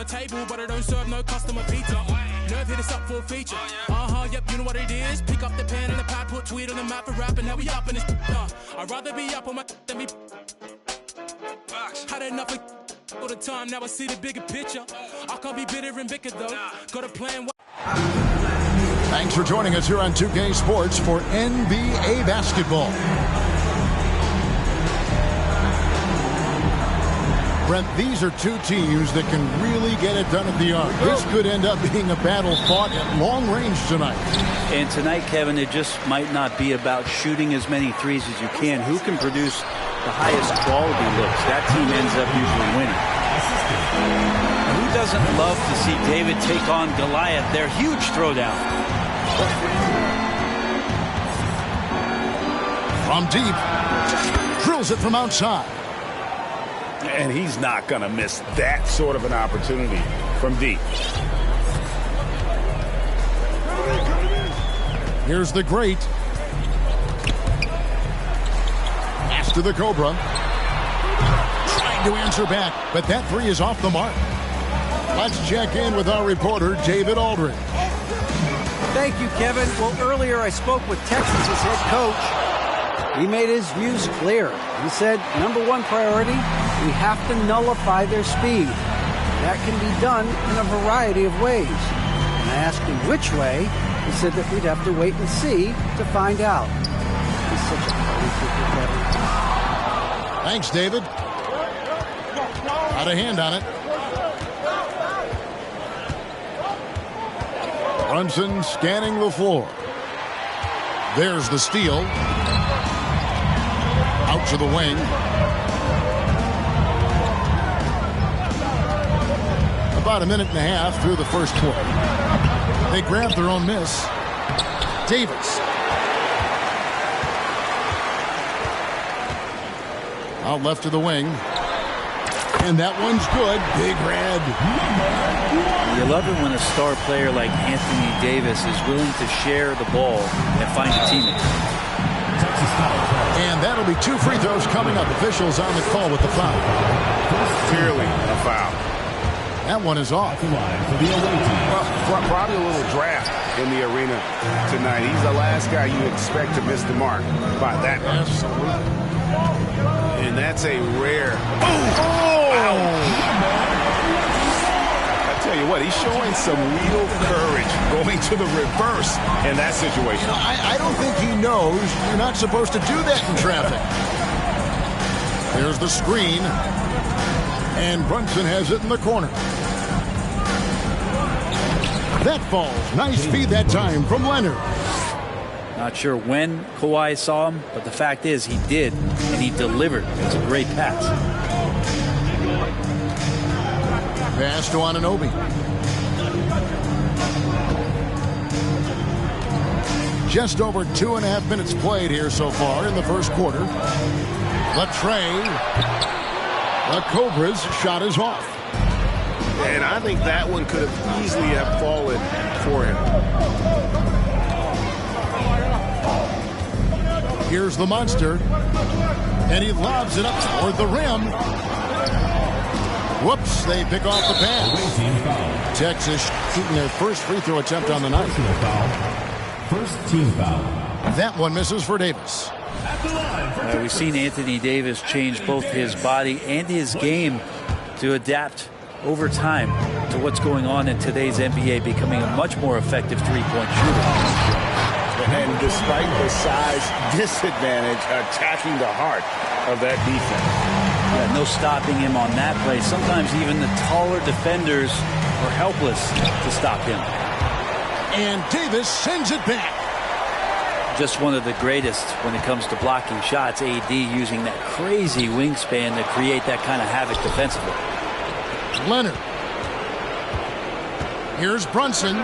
the table, but I don't serve no customer pizza. Nerve hit us up for a feature. Yep, you know what it is. Pick up the pen and the pad, put tweet on the map for rapping. Now we up in this. I'd rather be up on my than be. Had enough of all the time, now I see the bigger picture. I can't be bitter and bitter though. Got a plan. Thanks for joining us here on 2K Sports for NBA basketball. Brent, these are two teams that can really get it done at the arc. This could end up being a battle fought at long range tonight. And tonight, Kevin, it just might not be about shooting as many threes as you can. Who can produce the highest quality looks? That team ends up usually winning. Who doesn't love to see David take on Goliath? Their huge throwdown. From deep, drills it from outside. And he's not going to miss that sort of an opportunity from deep. Here's the great. Pass to the Cobra. Trying to answer back, but that three is off the mark. Let's check in with our reporter, David Aldridge. Thank you, Kevin. Well, earlier I spoke with Texas' head coach. He made his views clear. He said, number one priority, we have to nullify their speed. That can be done in a variety of ways. And I asked him which way. He said that we'd have to wait and see to find out. He's such a funny kid, Kevin. Thanks, David. Got a hand on it. Brunson scanning the floor. There's the steal. Out to the wing. About a minute and a half through the first quarter. They grab their own miss. Davis. Out left to the wing. And that one's good. Big red. You love it when a star player like Anthony Davis is willing to share the ball and find a teammate. And that'll be two free throws coming up. Officials on the call with the foul. Clearly a foul. That one is off. Well, probably a little draft in the arena tonight. He's the last guy you expect to miss the mark by that much. And that's a rare. Oh! I tell you what, he's showing some real courage going to the reverse in that situation. I don't think he knows you're not supposed to do that in traffic. There's the screen. And Brunson has it in the corner. That falls. Nice feed that time from Leonard. Not sure when Kawhi saw him, but the fact is he did, and he delivered. It's a great pass. Pass to Anunoby. Just over 2.5 minutes played here so far in the first quarter. Latrey. The Cobra's shot is off. And I think that one could have easily have fallen for him. Here's the monster. And he lobs it up toward the rim. Whoops, they pick off the pass. Texas shooting their first free throw attempt on the night. First team foul. That one misses for Davis. We've seen Anthony Davis change both his body and his game to adapt over time to what's going on in today's NBA, becoming a much more effective three-point shooter. And despite the size disadvantage, attacking the heart of that defense. Yeah, no stopping him on that play. Sometimes even the taller defenders are helpless to stop him. And Davis sends it back. Just one of the greatest when it comes to blocking shots. AD using that crazy wingspan to create that kind of havoc defensively. Leonard. Here's Brunson.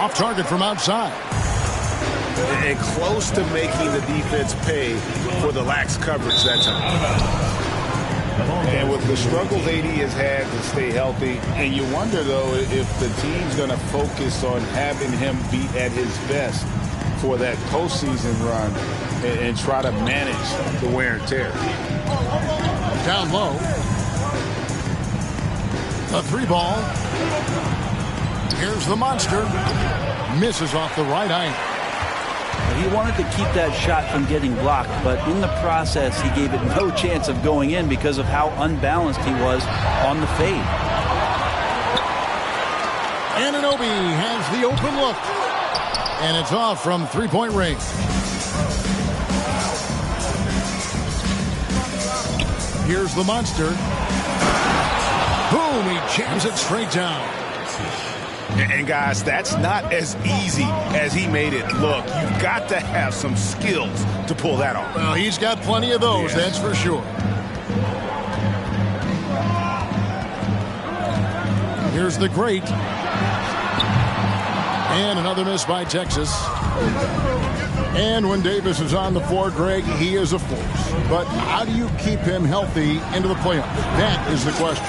Off target from outside. And close to making the defense pay for the lax coverage that time. And with the struggles AD has had to stay healthy, and you wonder, though, if the team's going to focus on having him be at his best for that postseason run and try to manage the wear and tear. Down low. A 3-ball. Here's the monster. Misses off the right eye. He wanted to keep that shot from getting blocked, but in the process, he gave it no chance of going in because of how unbalanced he was on the fade. Anunoby has the open look. And it's off from three-point range. Here's the monster. Boom, he jams it straight down. And guys, that's not as easy as he made it look. You've got to have some skills to pull that off. Well, he's got plenty of those, that's for sure. Here's the great. And another miss by Texas. And when Davis is on the floor, Greg, he is a force. But how do you keep him healthy into the playoffs? That is the question.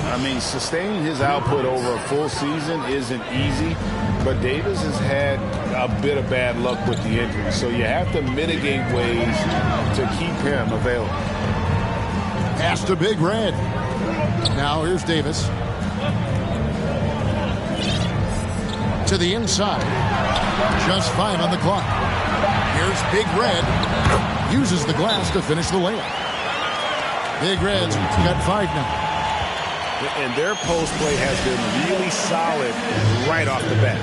I mean, sustaining his output over a full season isn't easy, but Davis has had a bit of bad luck with the injury, so you have to mitigate ways to keep him available. Pass to Big Red. Now here's Davis. To the inside. Just 5 on the clock. Here's Big Red. Uses the glass to finish the layup. Big Red's got 5 now. And their post play has been really solid right off the bat.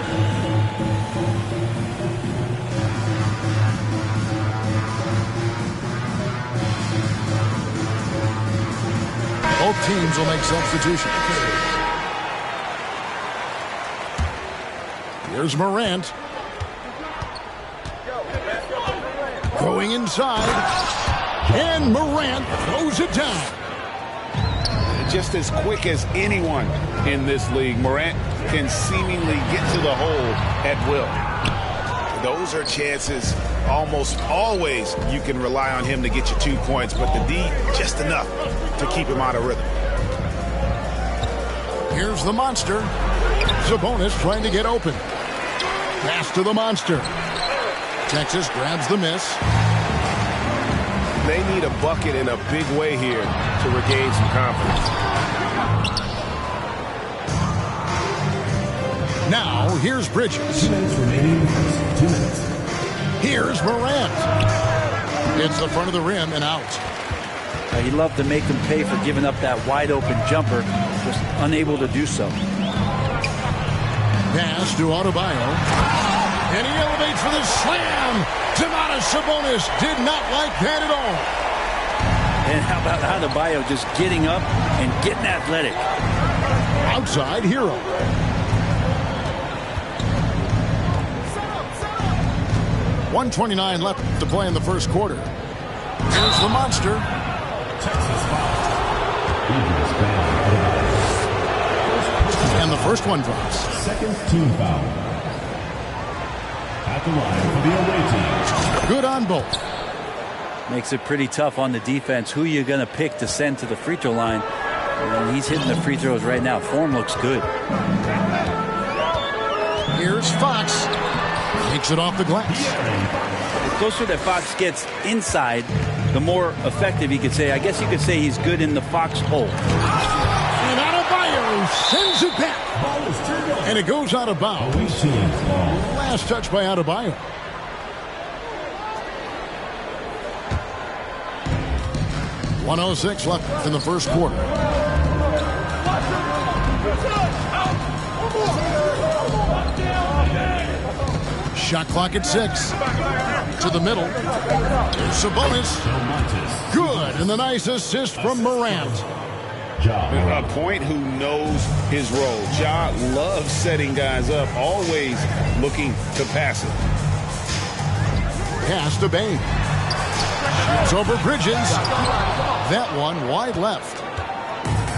Both teams will make substitutions. Here's Morant. Going inside. And Morant throws it down. Just as quick as anyone in this league, Morant can seemingly get to the hole at will. Those are chances almost always you can rely on him to get you 2 points, but the D, just enough to keep him out of rhythm. Here's the monster. Sabonis trying to get open. Pass to the monster. Texas grabs the miss. They need a bucket in a big way here to regain some confidence. Now, here's Bridges. 2 minutes remaining. 2 minutes. Here's Morant. It's the front of the rim and out. He loved to make them pay for giving up that wide-open jumper, just unable to do so. Pass to Adebayo. And he elevates for the slam. Domantas Sabonis did not like that at all. And how about Adebayo just getting up and getting athletic? Outside Hero. .129 left to play in the first quarter. Here's the monster. Texas foul. And the first one drops. Second team foul. At the line for the away team. Good on both. Makes it pretty tough on the defense. Who you're going to pick to send to the free throw line. And he's hitting the free throws right now. Form looks good. Here's Fox. Takes it off the glass. The closer that Fox gets inside, the more effective he could say. I guess you could say he's good in the Fox hole. And Adebayo sends it back. And it goes out of bounds. Last touch by Adebayo. .106 left in the first quarter. Shot clock at 6. To the middle. There's Sabonis. Good. And the nice assist from Morant. A point who knows his role. Ja loves setting guys up, always looking to pass it. Pass to Bain. It's over Bridges. That one wide left.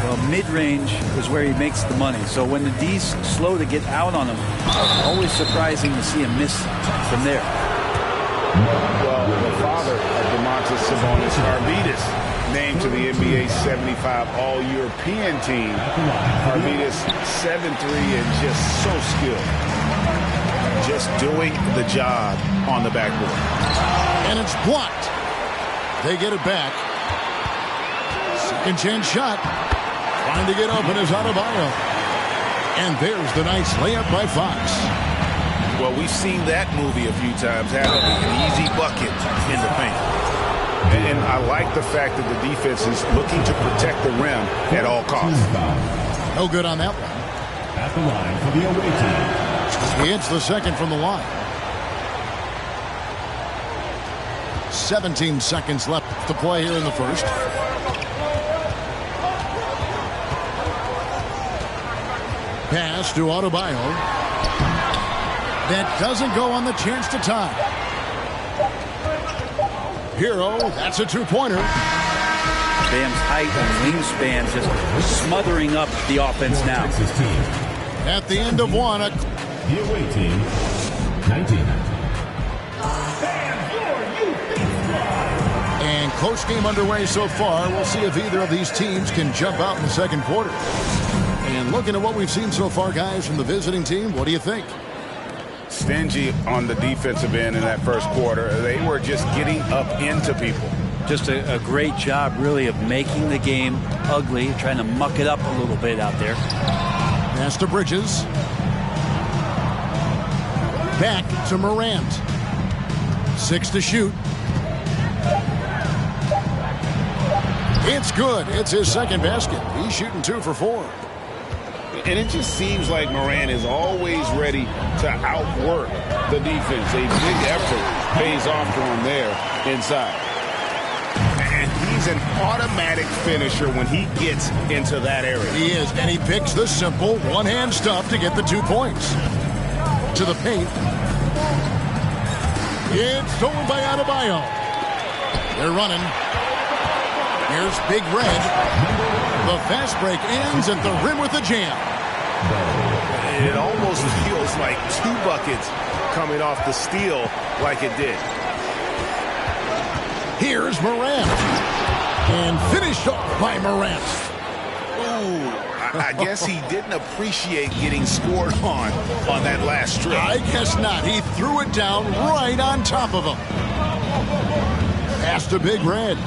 Well, mid-range is where he makes the money. So when the D's slow to get out on him, always surprising to see him miss from there. Well, the father of Domantas Sabonis, Arvidas, named to the NBA 75 All-European team. Arvidas 7'3" and just so skilled. Just doing the job on the backboard. And it's blocked. They get it back. Second chance shot. Trying to get open is Adebayo. And there's the nice layup by Fox. Well, we've seen that movie a few times, haven't we? An easy bucket in the paint. And I like the fact that the defense is looking to protect the rim at all costs. No good on that one. At the line for the away team. He hits the second from the line. 17 seconds left to play here in the first. Pass to Adebayo. That doesn't go on the chance to tie. Hero, that's a two-pointer. Bam's height and wingspan just smothering up the offense now. At the end of one, The away team, 19. and close game underway so far. We'll see if either of these teams can jump out in the second quarter. And looking at what we've seen so far, guys, from the visiting team, what do you think? Stingy on the defensive end in that first quarter. They were just getting up into people. Just a great job, really, of making the game ugly, trying to muck it up a little bit out there. Pass to Bridges. Back to Morant. 6 to shoot. It's good. It's his second basket. He's shooting 2 for 4. And it just seems like Morant is always ready to outwork the defense. A big effort pays off for him there inside. And he's an automatic finisher when he gets into that area. He is, and he picks the simple one-hand stuff to get the 2 points. To the paint. It's stolen by Adebayo. They're running. Here's Big Red. The fast break ends at the rim with a jam. It almost feels like 2 buckets coming off the steal like it did. Here's Morant. And finished off by Morant. Ooh, I guess he didn't appreciate getting scored on that last strip. I guess not. He threw it down right on top of him. Pass to Big Red.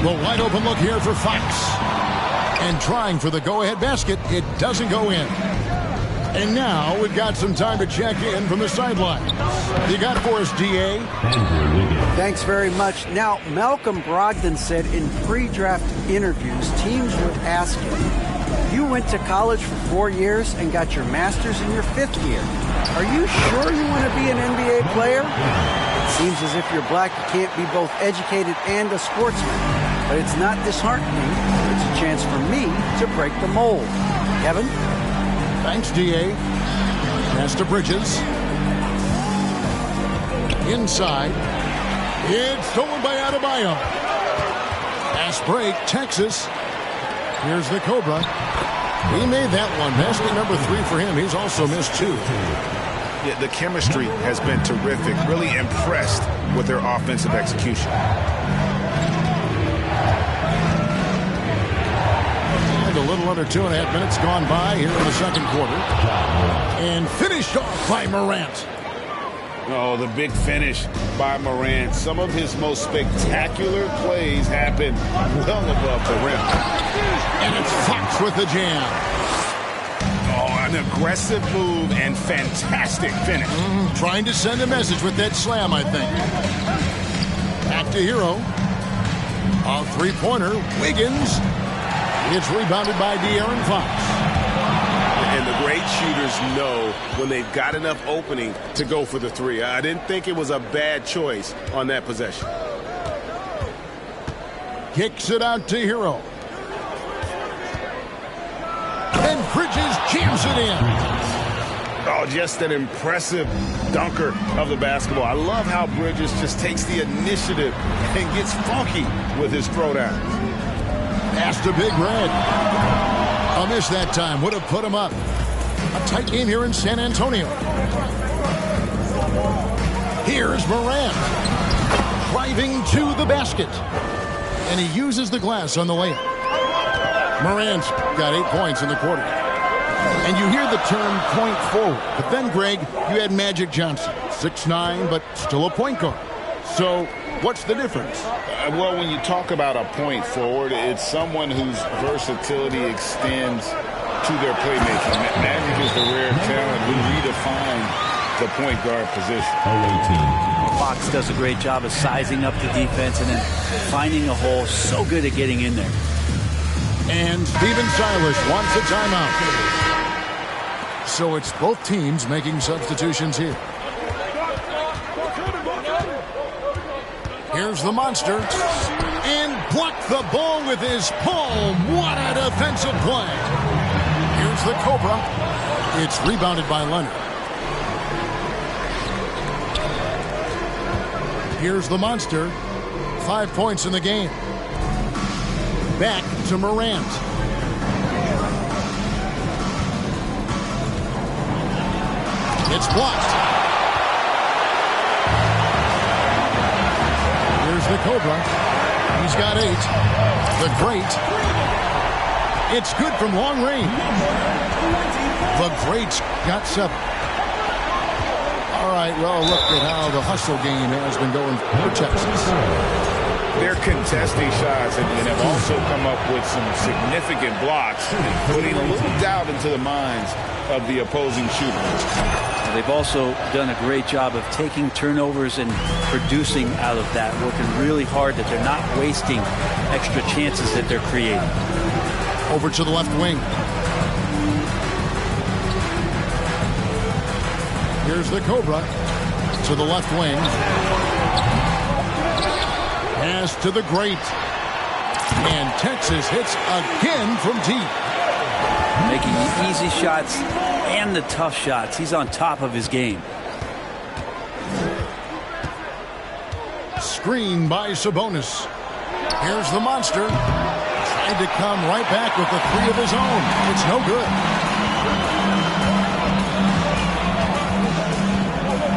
The wide open look here for Fox. And trying for the go-ahead basket, it doesn't go in. And now we've got some time to check in from the sidelines. You got for us, DA? Thanks very much. Now, Malcolm Brogdon said in pre-draft interviews, teams would ask him, you went to college for 4 years and got your master's in your 5th year. Are you sure you want to be an NBA player? It seems as if you're black, you can't be both educated and a sportsman. But it's not disheartening. It's a chance for me to break the mold. Kevin? Thanks, DA. Pass to Bridges. Inside. It's stolen by Adebayo. Pass break, Texas. Here's the Cobra. He made that one. Basket number 3 for him. He's also missed 2. Yeah, the chemistry has been terrific. Really impressed with their offensive execution. And a little under 2.5 minutes gone by here in the second quarter. And finished off by Morant. Oh, the big finish by Morant. Some of his most spectacular plays happen well above the rim. And it's Fox with the jam. Oh, an aggressive move and fantastic finish. Trying to send a message with that slam, I think. Back to Hero. A three-pointer. Wiggins. It's rebounded by De'Aaron Fox. And the great shooters know when they've got enough opening to go for the 3. I didn't think it was a bad choice on that possession. Kicks it out to Hero. And Bridges jams it in. Oh, just an impressive dunker of the basketball. I love how Bridges just takes the initiative and gets funky with his throwdown. Pass to Big Red. A miss that time. Would have put him up. A tight game here in San Antonio. Here's Morant. Driving to the basket. And he uses the glass on the layup. Morant's got 8 points in the quarter. And you hear the term point forward. But then, Greg, you had Magic Johnson. 6'9", but still a point guard. So what's the difference? Well, when you talk about a point forward, it's someone whose versatility extends to their playmaking. Magic is the rare talent who redefined the point guard position. Fox does a great job of sizing up the defense and then finding a hole. So good at getting in there. And Steven Silas wants a timeout. So it's both teams making substitutions here. Here's the monster. And blocked the ball with his palm. What a defensive play. Here's the Cobra. It's rebounded by Leonard. Here's the monster. 5 points in the game. Back to Morant. It's blocked. Here's the Cobra. He's got 8. The Great. It's good from long range. The Great's got 7. All right, well, look at how the hustle game has been going for Texas. They're contesting shots and have also come up with some significant blocks, putting a little doubt into the minds of the opposing shooters. They've also done a great job of taking turnovers and producing out of that, working really hard that they're not wasting extra chances that they're creating. Over to the left wing. Here's the Cobra to the left wing. Pass to the Great. And Texas hits again from deep. Making the easy shots and the tough shots. He's on top of his game. Screen by Sabonis. Here's the monster. Tried to come right back with the 3 of his own. It's no good.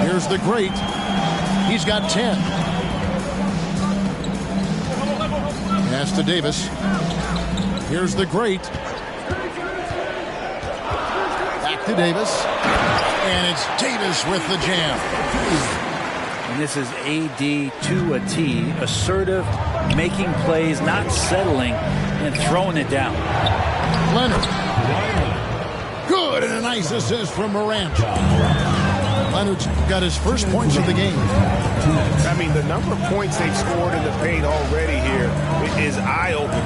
Here's the Great. He's got 10. Pass to Davis. Here's the Great. Back to Davis. And it's Davis with the jam. And this is AD to a T. Assertive, making plays, not settling, and throwing it down. Leonard. Good, and a nice assist from Morant. Leonard's got his first points of the game. I mean, the number of points they've scored in the paint already here is eye-opening.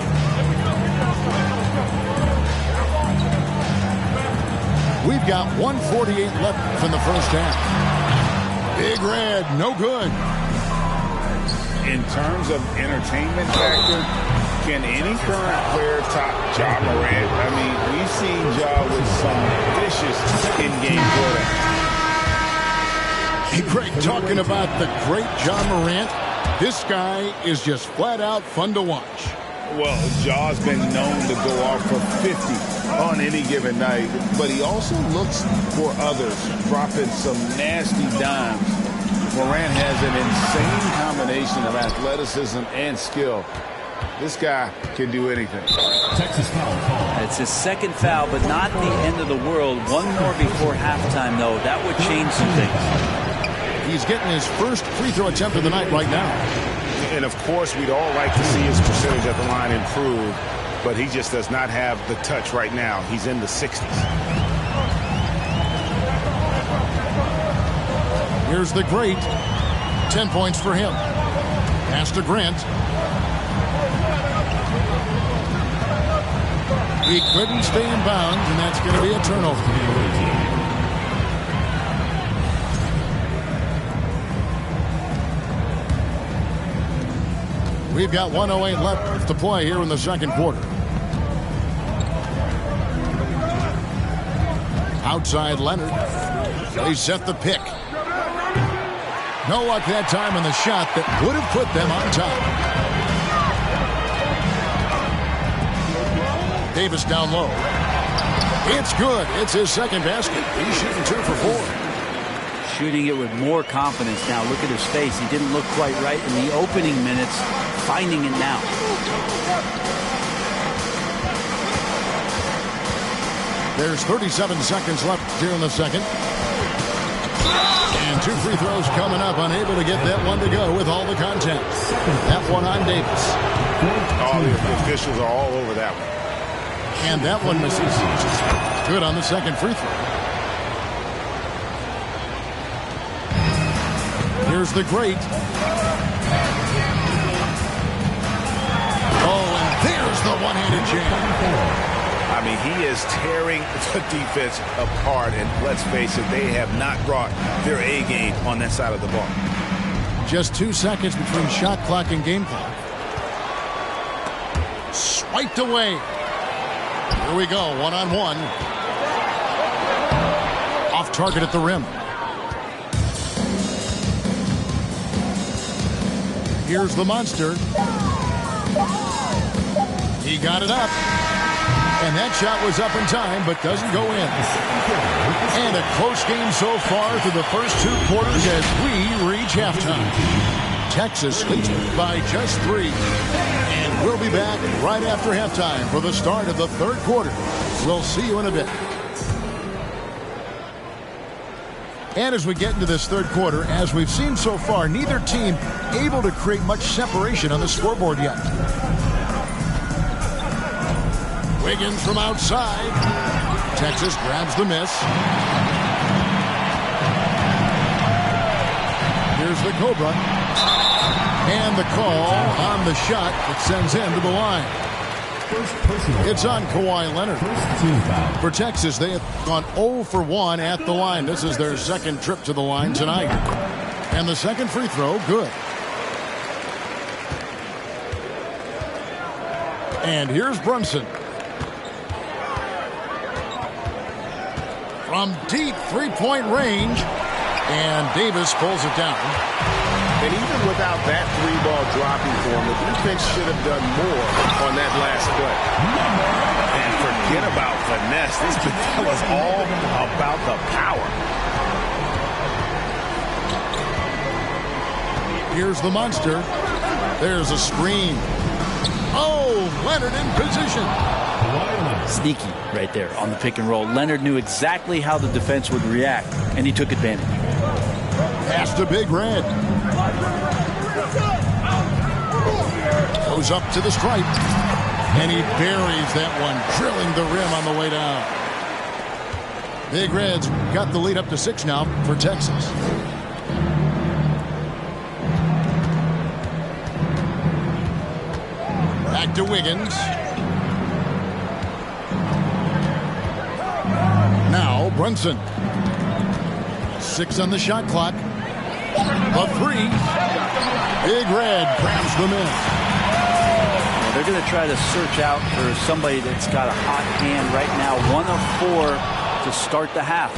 We've got 1:48 left in the first half. Big Red, no good. In terms of entertainment factor, can any current player top Ja Morant? I mean, we've seen Ja with some vicious in-game play. Hey, Greg, talking about the great Ja Morant, this guy is just flat out fun to watch. Well, Ja's been known to go off for 50 on any given night, but he also looks for others, dropping some nasty dimes. Morant has an insane combination of athleticism and skill. This guy can do anything. Texas foul call. It's his second foul, but not the end of the world. One more before halftime, though. That would change some things. He's getting his first free throw attempt of the night right now. And, of course, we'd all like to see his percentage at the line improve, but he just does not have the touch right now. He's in the 60s. Here's the Great. 10 points for him. Pass to Grant. He couldn't stay in bounds, and that's going to be a turnover. We've got 1:08 left to play here in the second quarter. Outside Leonard. They set the pick. No luck that time on the shot that would have put them on top. Davis down low. It's good. It's his second basket. He's shooting 2 for 4. Shooting it with more confidence now. Look at his face. He didn't look quite right in the opening minutes. Finding it now. There's 37 seconds left here in the second. And And 2 free throws coming up. Unable to get that one to go with all the contact. That one on Davis. All the officials are all over that one. And that one misses. Good on the second free throw. Here's the great. Oh, and there's the one-handed jam. I mean, he is tearing the defense apart, and let's face it, they have not brought their A game on that side of the ball. Just 2 seconds between shot clock and game clock. Swiped away. Here we go, one-on-one. Off target at the rim. Here's the monster. He got it up. And that shot was up in time, but doesn't go in. And a close game so far through the first 2 quarters as we reach halftime. Texas leads by just 3. And we'll be back right after halftime for the start of the 3rd quarter. We'll see you in a bit. And as we get into this 3rd quarter, as we've seen so far, neither team able to create much separation on the scoreboard yet. Wiggins from outside. Texas grabs the miss. Here's the Cobra. And the call on the shot that sends him to the line. It's on Kawhi Leonard. For Texas, they have gone 0 for 1 at the line. This is their 2nd trip to the line tonight. And the second free throw, good. And here's Brunson. From deep 3-point range. And Davis pulls it down. And even without that 3-ball dropping for him, the defense should have done more on that last play. And forget about finesse. This was all about the power. Here's the monster. There's a screen. Oh, Leonard in position. Sneaky right there on the pick and roll. Leonard knew exactly how the defense would react, and he took advantage. Pass to Big Red. Goes up to the stripe. And he buries that one, drilling the rim on the way down. Big Red's got the lead up to 6 now for Texas. Back to Wiggins. Now Brunson. 6 on the shot clock. A 3. Big Red grabs them in. They're going to try to search out for somebody that's got a hot hand right now. 1 of 4 to start the half.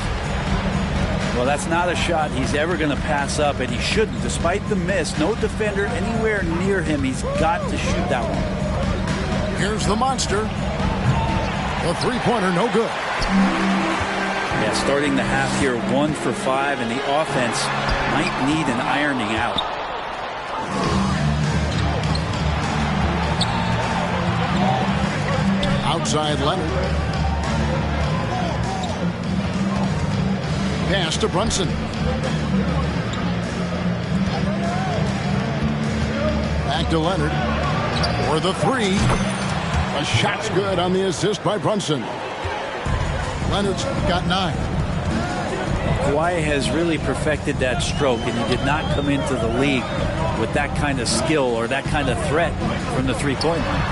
Well, that's not a shot he's ever going to pass up, and he shouldn't. Despite the miss, no defender anywhere near him. He's got to shoot that one. Here's the monster. A 3-pointer, no good. Yeah, starting the half here 1 for 5, and the offense might need an ironing out. Outside Leonard. Pass to Brunson. Back to Leonard. For the 3. A shot's good on the assist by Brunson. Leonard's got 9. Kawhi has really perfected that stroke, and he did not come into the league with that kind of skill or that kind of threat from the 3-point line.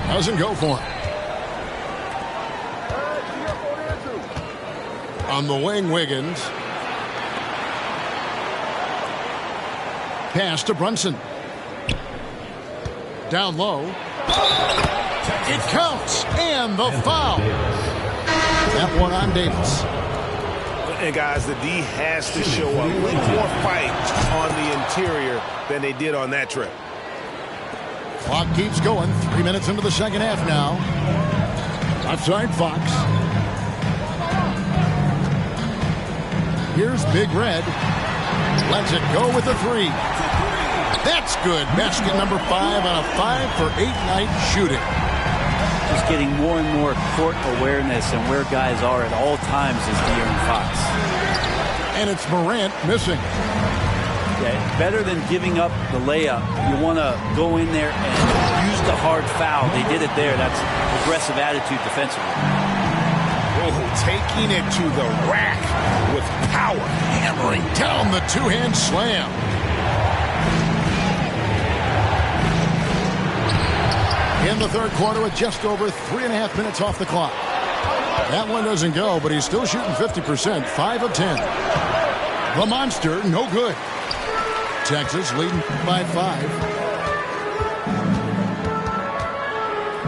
Doesn't go for him. On the wing, Wiggins. Pass to Brunson. Down low. It counts, and the foul. That one on Davis. And guys, the D has to show a little more fight on the interior than they did on that trip. Clock keeps going. 3 minutes into the second half now. Outside Fox. Here's Big Red. Lets it go with a 3. That's good. Basket number 5 on a 5 for 8 night shooting. Just getting more and more court awareness and where guys are at all times is De'Aaron Fox. And it's Morant missing. Yeah, better than giving up the layup. You want to go in there and use the hard foul. They did it there. That's aggressive attitude defensively. Oh, taking it to the rack with power. Hammering down the two-hand slam. In the third quarter with just over 3.5 minutes off the clock. That one doesn't go, but he's still shooting 50%, 5 of 10. The monster, no good. Texas leading by 5.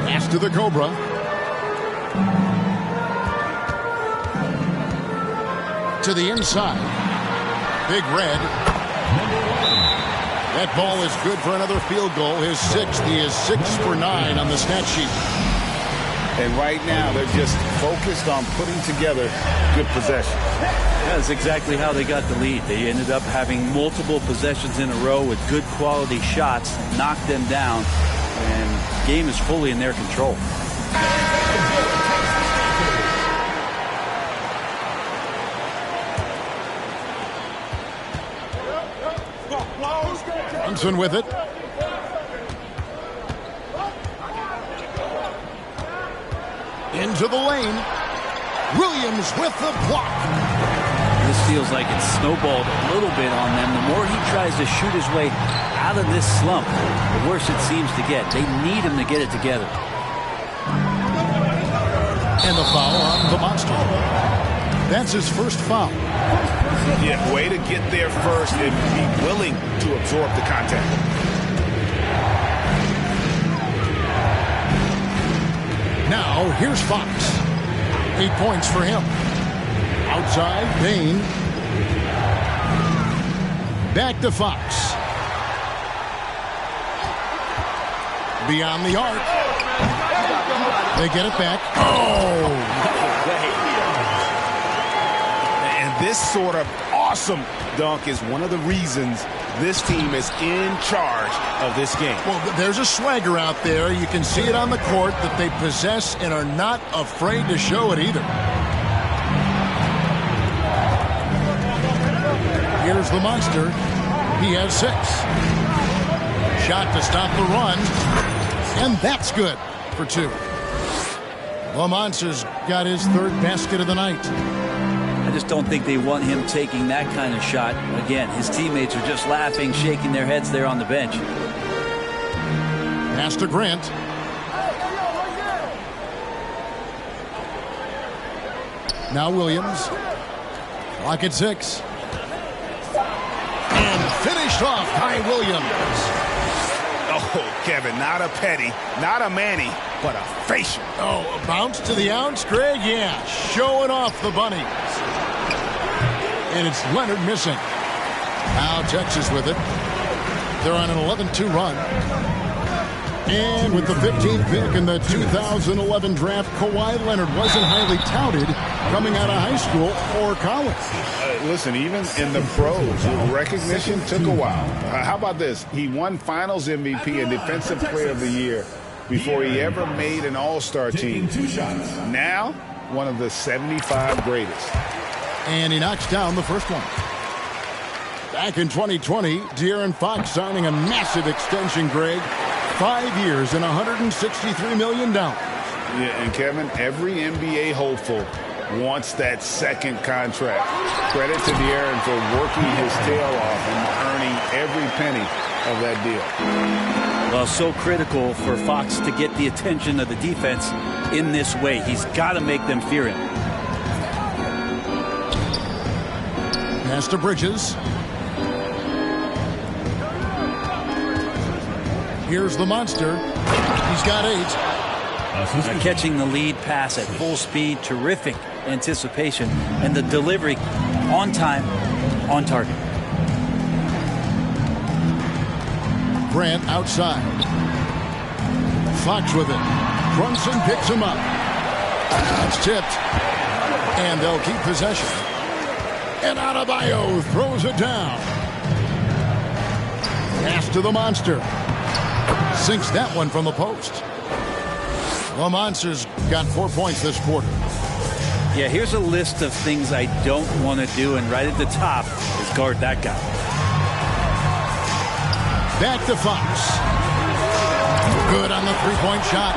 Pass to the Cobra. To the inside. Big Red. That ball is good for another field goal. His 6th. He is 6 for 9 on the stat sheet. And right now, they're just focused on putting together good possession. That's exactly how they got the lead. They ended up having multiple possessions in a row with good quality shots, knocked them down, and the game is fully in their control. Johnson with it. Into the lane. Williams with the block. This feels like it's snowballed a little bit on them. The more he tries to shoot his way out of this slump, the worse it seems to get. They need him to get it together. And the foul on the monster. That's his first foul. Yeah, way to get there first and be willing to absorb the contact. Now, here's Fox. 8 points for him. Outside, Bain. Back to Fox. Beyond the arc. They get it back. Oh! And this sort of awesome dunk is one of the reasons this team is in charge of this game. Well, there's a swagger out there. You can see it on the court that they possess and are not afraid to show it either. Here's the monster. He has 6. Shot to stop the run. And that's good for 2. The monster's got his 3rd basket of the night. I just don't think they want him taking that kind of shot. Again, his teammates are just laughing, shaking their heads there on the bench. Pass to Grant. Now Williams. Clock at 6. And finished off by Williams. Oh, Kevin, not a petty, not a Manny, but a facial. Oh, a bounce to the ounce, Greg? Yeah, showing off the bunnies. And it's Leonard missing. Now Texas with it. They're on an 11-2 run. And with the 15th pick in the 2011 draft, Kawhi Leonard wasn't highly touted coming out of high school or college. Listen, even in the pros, recognition took a while. How about this? He won Finals MVP and Defensive Player of the Year before he ever made an All-Star team. Now, one of the 75 greatest. And he knocks down the first one. Back in 2020, De'Aaron Fox signing a massive extension, Greg. 5 years and $163 million. Yeah, and Kevin, every NBA hopeful wants that second contract. Credit to De'Aaron for working his tail off and earning every penny of that deal. Well, so critical for Fox to get the attention of the defense in this way. He's got to make them fear him. Pass to Bridges. Here's the monster. He's got 8. Catching the lead pass at full speed, terrific anticipation, and the delivery on time, on target. Grant outside. Fox with it. Brunson picks him up. That's tipped. And they'll keep possession. And Adebayo throws it down. Pass to the monster. Sinks that one from the post. The monster's got 4 points this quarter. Yeah, here's a list of things I don't want to do, and right at the top is guard that guy. Back to Fox. Good on the three-point shot.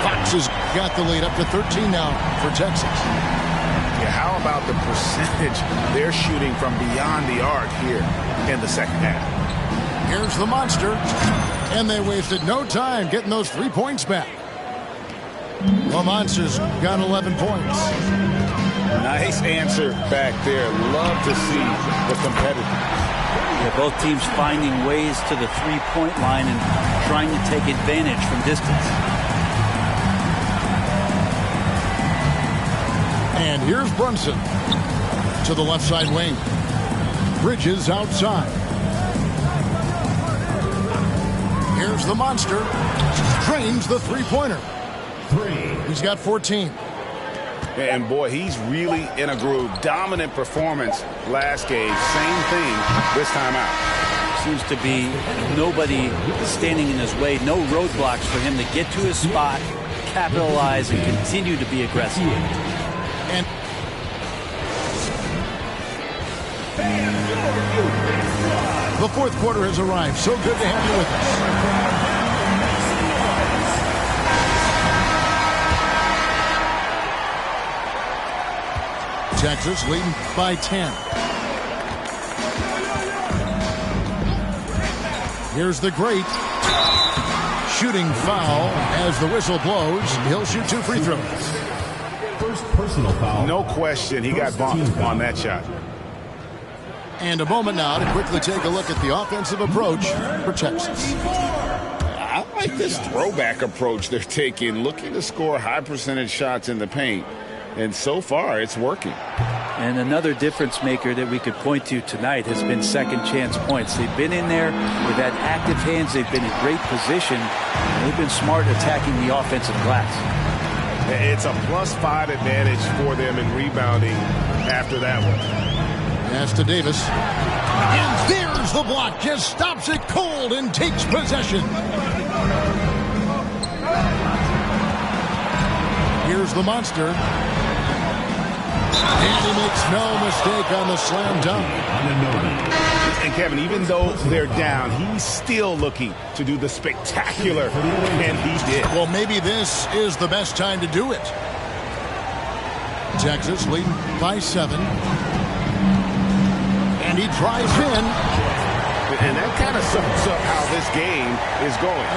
Fox has got the lead up to 13 now for Texas. Yeah, how about the percentage they're shooting from beyond the arc here in the second half? Here's the monster, and they wasted no time getting those 3 points back. The monster's got 11 points. Nice answer back there. Love to see the competitor. Yeah, both teams finding ways to the three-point line and trying to take advantage from distance. And here's Brunson to the left side wing. Bridges outside. Here's the monster. Drains the three-pointer. He's got 14. And boy, he's really in a groove. Dominant performance last game. Same thing this time out. Seems to be nobody standing in his way. No roadblocks for him to get to his spot, capitalize, and continue to be aggressive. And the fourth quarter has arrived. So good to have you with us. Texas leading by 10. Here's the great shooting foul as the whistle blows. He'll shoot 2 free throws. First personal foul. No question, he got bumped on that shot. And a moment now to quickly take a look at the offensive approach for Texas. I like this throwback approach they're taking, looking to score high percentage shots in the paint. And so far, it's working. And another difference maker that we could point to tonight has been second chance points. They've been in there. They've had active hands. They've been in great position. And they've been smart attacking the offensive glass. It's a +5 advantage for them in rebounding after that one. Pass to Davis. And there's the block. Just stops it cold and takes possession. Here's the monster. And he makes no mistake on the slam dunk. And Kevin, even though they're down, he's still looking to do the spectacular, and he did. Well, maybe this is the best time to do it. Texas leading by 7. And he drives in. And that kind of sums up how this game is going.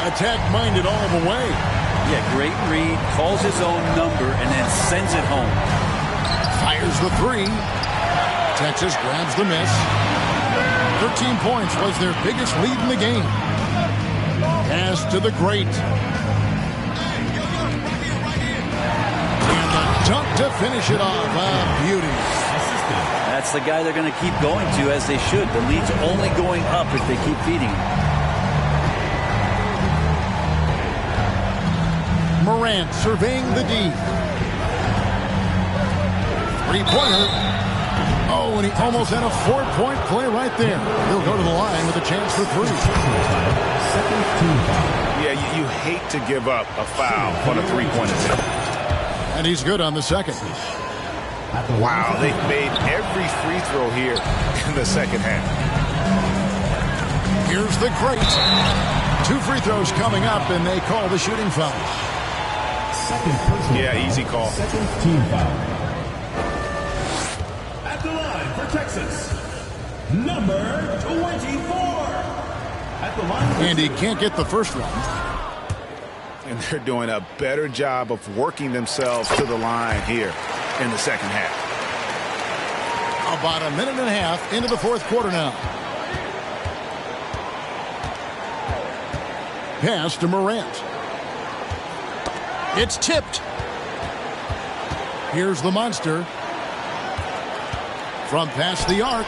Attack-minded all the way. Yeah, great read, calls his own number, and then sends it home. Fires the 3. Texas grabs the miss. 13 points was their biggest lead in the game. Pass to the great. And the dunk to finish it off. A beauty. That's the guy they're going to keep going to, as they should. The lead's only going up if they keep feeding him. Morant surveying the D. Three-pointer. Oh, and he almost had a 4-point play right there. He'll go to the line with a chance for 3. Yeah, you hate to give up a foul on a three-point attempt. And he's good on the second. Wow, they've made every free throw here in the second half. Here's the great. 2 free throws coming up, and they call the shooting foul. Yeah, easy call. Second team foul. At the line for Texas, number 24. At the line. And he can't get the first one. And they're doing a better job of working themselves to the line here in the second half. About a minute and a half into the fourth quarter now. Pass to Morant. It's tipped. Here's the monster. From past the arc.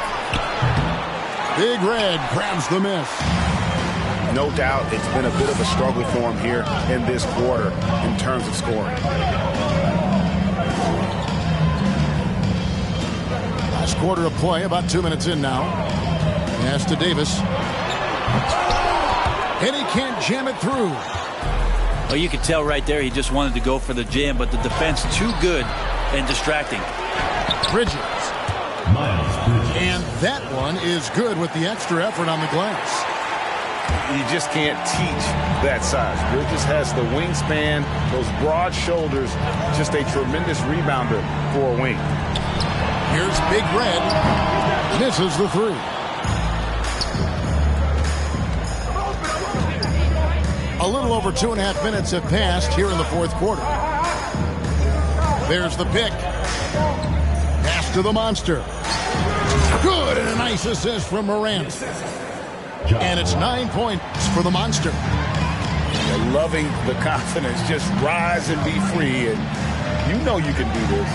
Big Red grabs the miss. No doubt it's been a bit of a struggle for him here in this quarter in terms of scoring. Last quarter of play, about 2 minutes in now. Pass to Davis. And he can't jam it through. Well, you could tell right there he just wanted to go for the jam, but the defense too good and distracting. Bridges. And that one is good with the extra effort on the glass. You just can't teach that size. Bridges has the wingspan, those broad shoulders, just a tremendous rebounder for a wing. Here's Big Red. Misses the three. A little over 2.5 minutes have passed here in the fourth quarter. There's the pick. Pass to the monster. Good, and a nice assist from Morant. And it's 9 points for the monster. They're loving the confidence. Just rise and be free, and you know you can do this.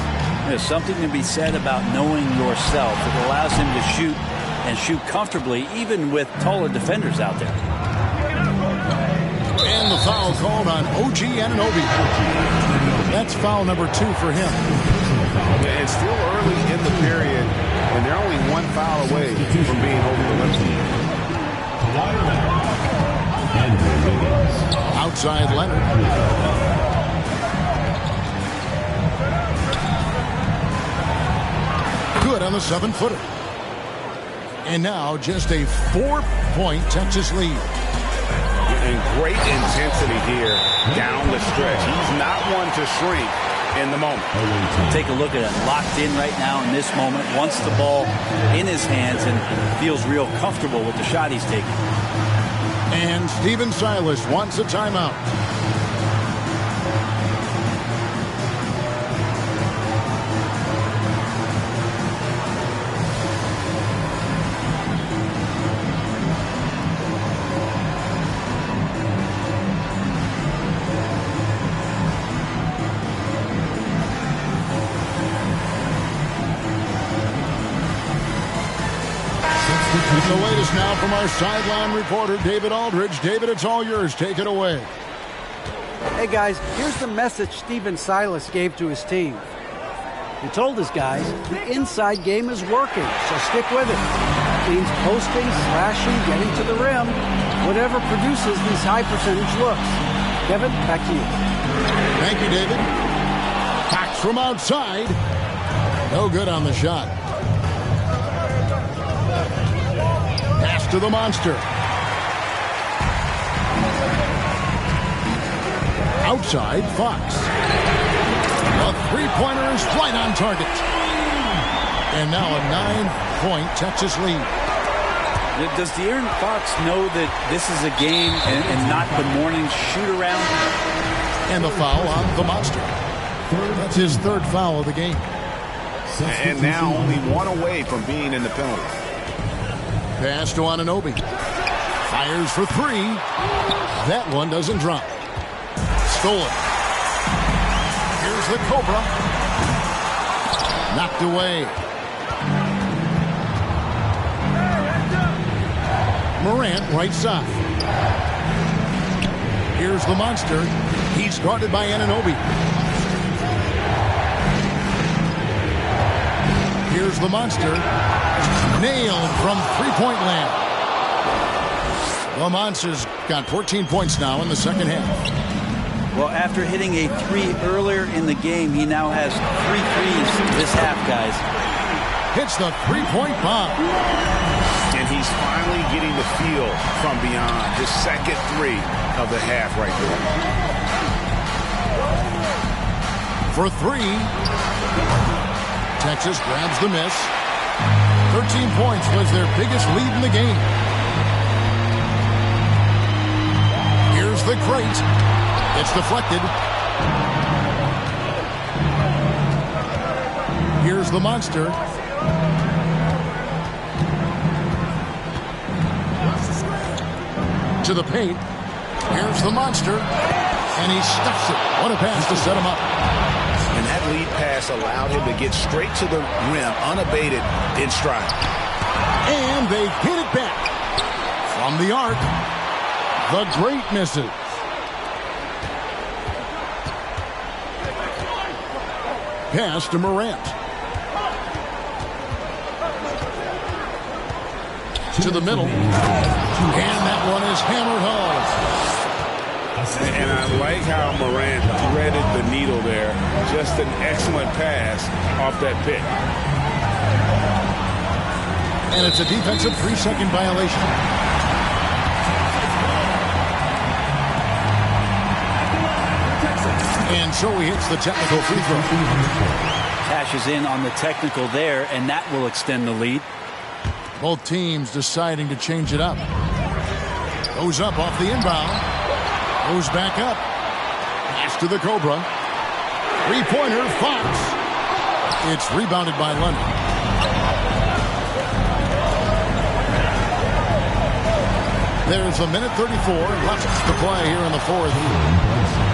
There's something to be said about knowing yourself. It allows him to shoot and shoot comfortably, even with taller defenders out there. And the foul called on OG Anunoby. That's foul number 2 for him. It's still early in the period, and they're only one foul away from being over the limit. Outside Leonard. Good on the 7-footer. And now just a 4-point Texas lead. And great intensity here down the stretch. He's not one to shrink in the moment. Take a look at it. Locked in right now in this moment. Wants the ball in his hands and feels real comfortable with the shot he's taking. And Stephen Silas wants a timeout. The latest now from our sideline reporter, David Aldridge. David, it's all yours. Take it away. Hey, guys, here's the message Stephen Silas gave to his team. He told his guys the inside game is working, so stick with it. It means posting, slashing, getting to the rim, whatever produces these high-percentage looks. Kevin, back to you. Thank you, David. Back from outside. No good on the shot. Pass to the monster. Outside, Fox. A three-pointer is right on target. And now a 9-point Texas lead. Does De'Aaron Fox know that this is a game and not the morning shoot-around? And the foul on the monster. That's his third foul of the game. And now only one away from being in the penalty. Pass to Anunoby. Fires for three. That one doesn't drop. Stolen. Here's the Cobra. Knocked away. Morant, right side. Here's the monster. He's guarded by Anunoby. Here's the monster. Nailed from three-point land. The Monster's got 14 points now in the second half. Well, after hitting a three earlier in the game, he now has 3 threes this half, guys. Hits the three-point bomb. And he's finally getting the feel from beyond. His second three of the half right there. For three. Texas grabs the miss. 13 points was their biggest lead in the game. Here's the crate. It's deflected. Here's the monster. To the paint. Here's the monster. And he stuffs it. What a pass to set him up. And that lead pass allowed him to get straight to the rim, unabated in stride. And they hit it back. From the arc, the great misses. Pass to Morant. To the middle. And that one is hammered home. And I like how Morant threaded the needle there. Just an excellent pass off that pick. And it's a defensive 3-second violation. And so he hits the technical free throw. Cashes in on the technical there, and that will extend the lead. Both teams deciding to change it up. Goes up off the inbound. Goes back up. Pass to the Cobra. Three-pointer, Fox. It's rebounded by Leonard. There's a minute 34 left to play here in the fourth.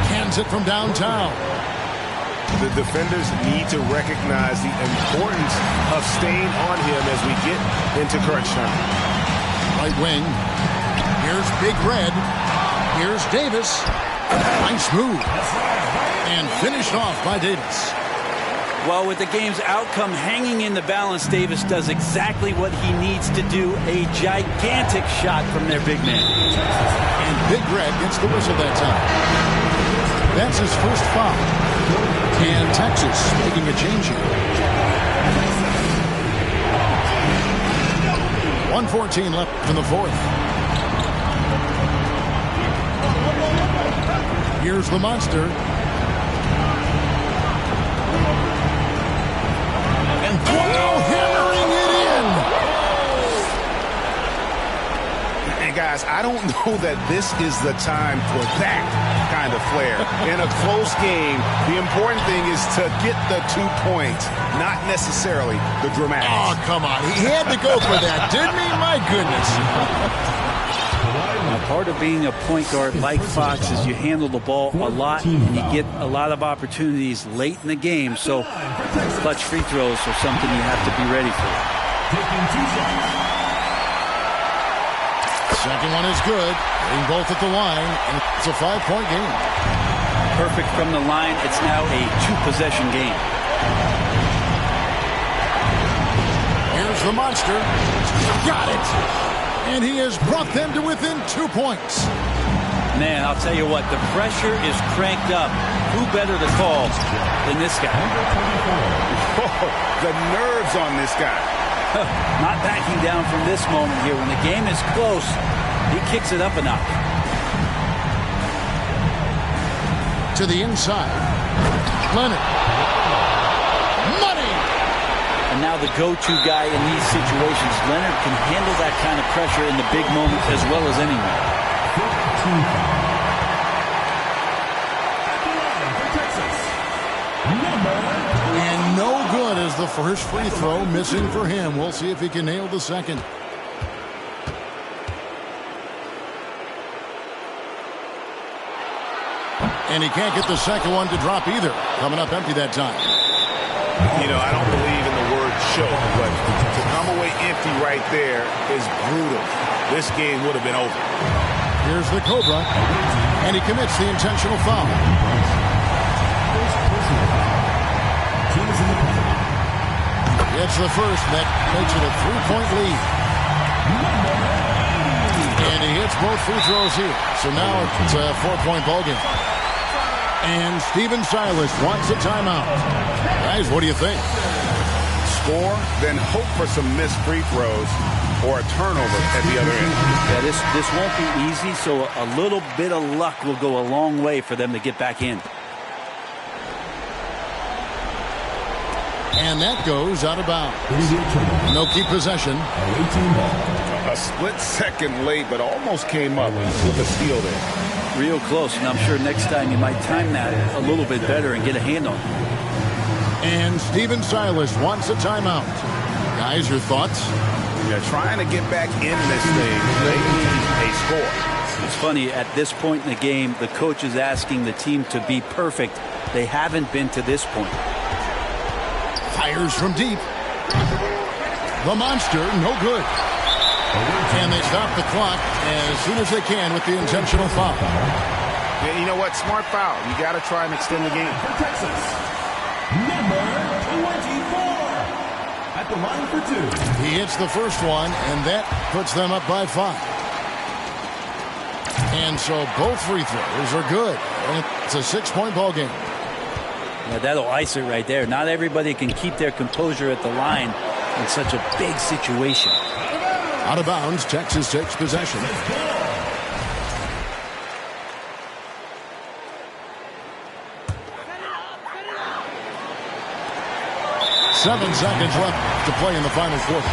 Cans it from downtown. The defenders need to recognize the importance of staying on him as we get into crunch time. Right wing. Here's Big Red. Here's Davis. Nice move. And finished off by Davis. Well, with the game's outcome hanging in the balance, Davis does exactly what he needs to do. A gigantic shot from their big man. And Big Red gets the whistle that time. That's his first foul. And Texas making a change here. 1:14 left in the fourth. Here's the monster. And wow, hammering it in. And guys, I don't know that this is the time for that kind of flair. In a close game, the important thing is to get the 2 points, not necessarily the dramatics. Oh, come on. He had to go for that, didn't he? My goodness. Now, part of being a point guard like Fox is you handle the ball a lot and you get a lot of opportunities late in the game. So clutch free throws are something you have to be ready for. Second one is good. Hitting both at the line, and it's a 5-point game. Perfect from the line. It's now a 2-possession game. Here's the monster. Got it. And he has brought them to within 2 points. Man, I'll tell you what, the pressure is cranked up. Who better to call than this guy? Oh, the nerves on this guy. Not backing down from this moment here. When the game is close, he kicks it up a notch. To the inside. Leonard. Money! And now the go-to guy in these situations. Leonard can handle that kind of pressure in the big moments as well as anyone. And no good as the first free throw missing for him. We'll see if he can nail the second. And he can't get the second one to drop either. Coming up empty that time. You know, I don't believe in the word choke, but to come away empty right there is brutal. This game would have been over. Here's the Cobra, and he commits the intentional foul. It's the first that makes it a 3-point lead. And he hits both free throws here. So now it's a 4-point ballgame. And Steven Silas wants a timeout. Guys, what do you think? Score, then hope for some missed free throws or a turnover at the other end. Yeah, this won't be easy, so a little bit of luck will go a long way for them to get back in. And that goes out of bounds. No keep possession. A split second late, but almost came up with a steal there. Real close, and I'm sure next time you might time that a little bit better and get a hand on it. And Steven Silas wants a timeout. Guys, your thoughts? Yeah, trying to get back in this thing. They need a score. It's funny, at this point in the game, the coach is asking the team to be perfect. They haven't been to this point. Fires from deep. The monster, no good. And they stop the clock as soon as they can with the intentional foul. Yeah, you know what? Smart foul. You got to try and extend the game. For Texas, number 24 at the line for 2. He hits the first one, and that puts them up by 5. And so both free throws are good. And it's a 6-point ball game. Yeah, that'll ice it right there. Not everybody can keep their composure at the line in such a big situation. Out of bounds, Texas takes possession. 7 seconds left to play in the final quarter.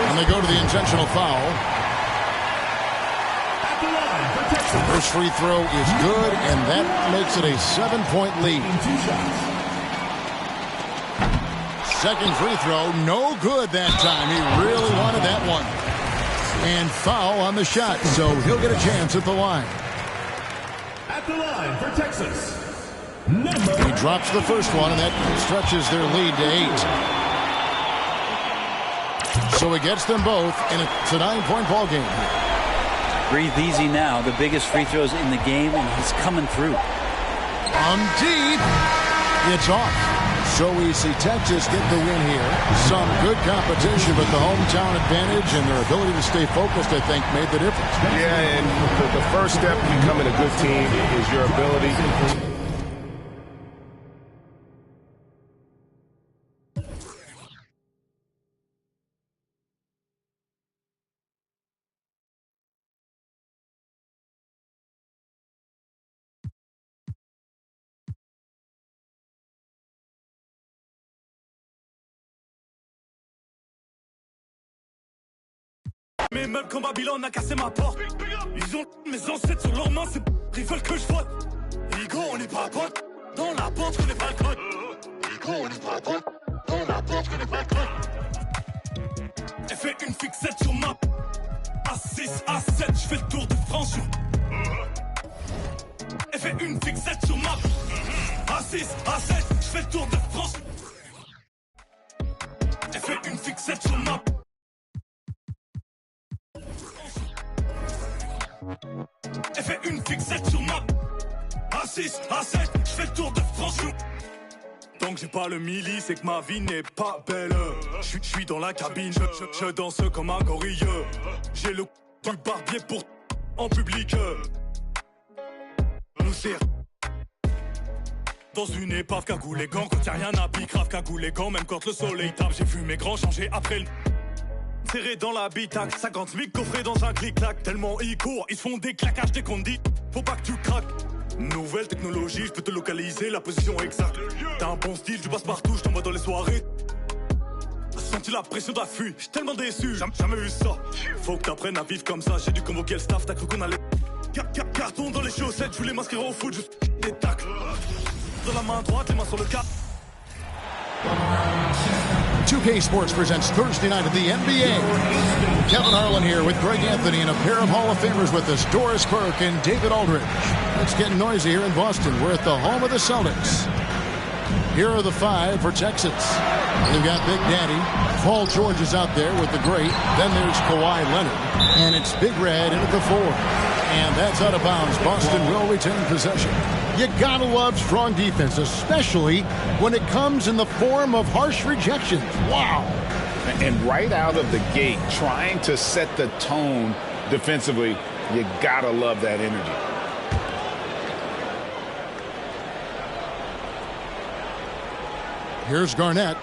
And they go to the intentional foul. First free throw is good, and that makes it a 7-point lead. Second free throw, no good that time. He really wanted that one. And foul on the shot, so he'll get a chance at the line. At the line for Texas. He drops the first one, and that stretches their lead to 8. So he gets them both, and it's a 9-point ball game. Breathe easy now. The biggest free throws in the game, and he's coming through. On deep. It's off. So we see Texas get the win here. Some good competition, but the hometown advantage and their ability to stay focused, I think, made the difference. Yeah, and the first step to becoming a good team is your ability to... Mes meubles comme Babylone a cassé ma porte. Ils ont mes ancêtres sur leurs mains, ils veulent que je vote. Igo, on n'est pas potes. Dans la porte, je connais pas le code. Igo, on n'est pas potes. Dans la porte, je connais pas le code. Elle fait une fixette sur ma A6, A7, je fais le tour de France sur. Elle fait une fixette sur ma A6, A7, je fais le tour de France. Elle fait une fixette sur ma. Elle fait une fixette sur ma A6, A7, je fais le tour de France. Tant que j'ai pas le milli, c'est que ma vie n'est pas belle. Je suis dans la cabine, je danse comme un gorille. J'ai le du barbier pour en public. Nous serre dans une épave, cagoule les gants. Quand y'a rien à pique, grave cagoule les gants. Même quand le soleil tape, j'ai vu mes grands changer après le... Serré dans l'habitacle, 50 000 coffrés dans un clic-clac. Tellement ils courent, ils se font des claquages dès qu'on dit faut pas que tu craques. Nouvelle technologie, je peux te localiser, la position exacte. T'as un bon style, tu passes partout, je t'envoie dans les soirées. Senti la pression d'affût, j'suis tellement déçu, jamais vu ça. Faut que t'apprennes à vivre comme ça, j'ai dû convoquer le staff, t'as cru qu'on allait... Carton dans les chaussettes, je voulais m'inscrire au foot, juste des tacles. Dans la main droite, les mains sur le cap. 2K Sports presents Thursday night of the NBA. Kevin Harlan here with Greg Anthony and a pair of Hall of Famers with us, Doris Burke and David Aldridge. It's getting noisy here in Boston. We're at the home of the Celtics. Here are the 5 for Texas. They've got Big Daddy. Paul George is out there with the great. Then there's Kawhi Leonard. And it's Big Red in at the 4. And that's out of bounds. Boston will retain possession. You gotta love strong defense, especially when it comes in the form of harsh rejections. Wow. And right out of the gate, trying to set the tone defensively, you gotta love that energy. Here's Garnett.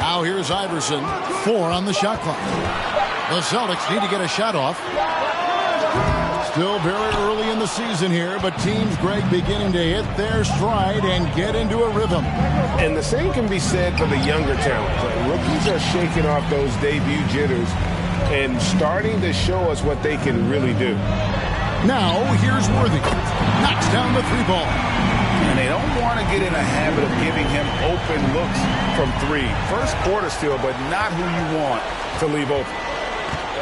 Now here's Iverson. 4 on the shot clock. The Celtics need to get a shot off. Still very early in the season here, but teams, Greg, beginning to hit their stride and get into a rhythm. And the same can be said for the younger talent. Rookies are shaking off those debut jitters and starting to show us what they can really do. Now, here's Worthy. Knocks down the 3 ball. And they don't want to get in a habit of giving him open looks from 3. First quarter still, but not who you want to leave open.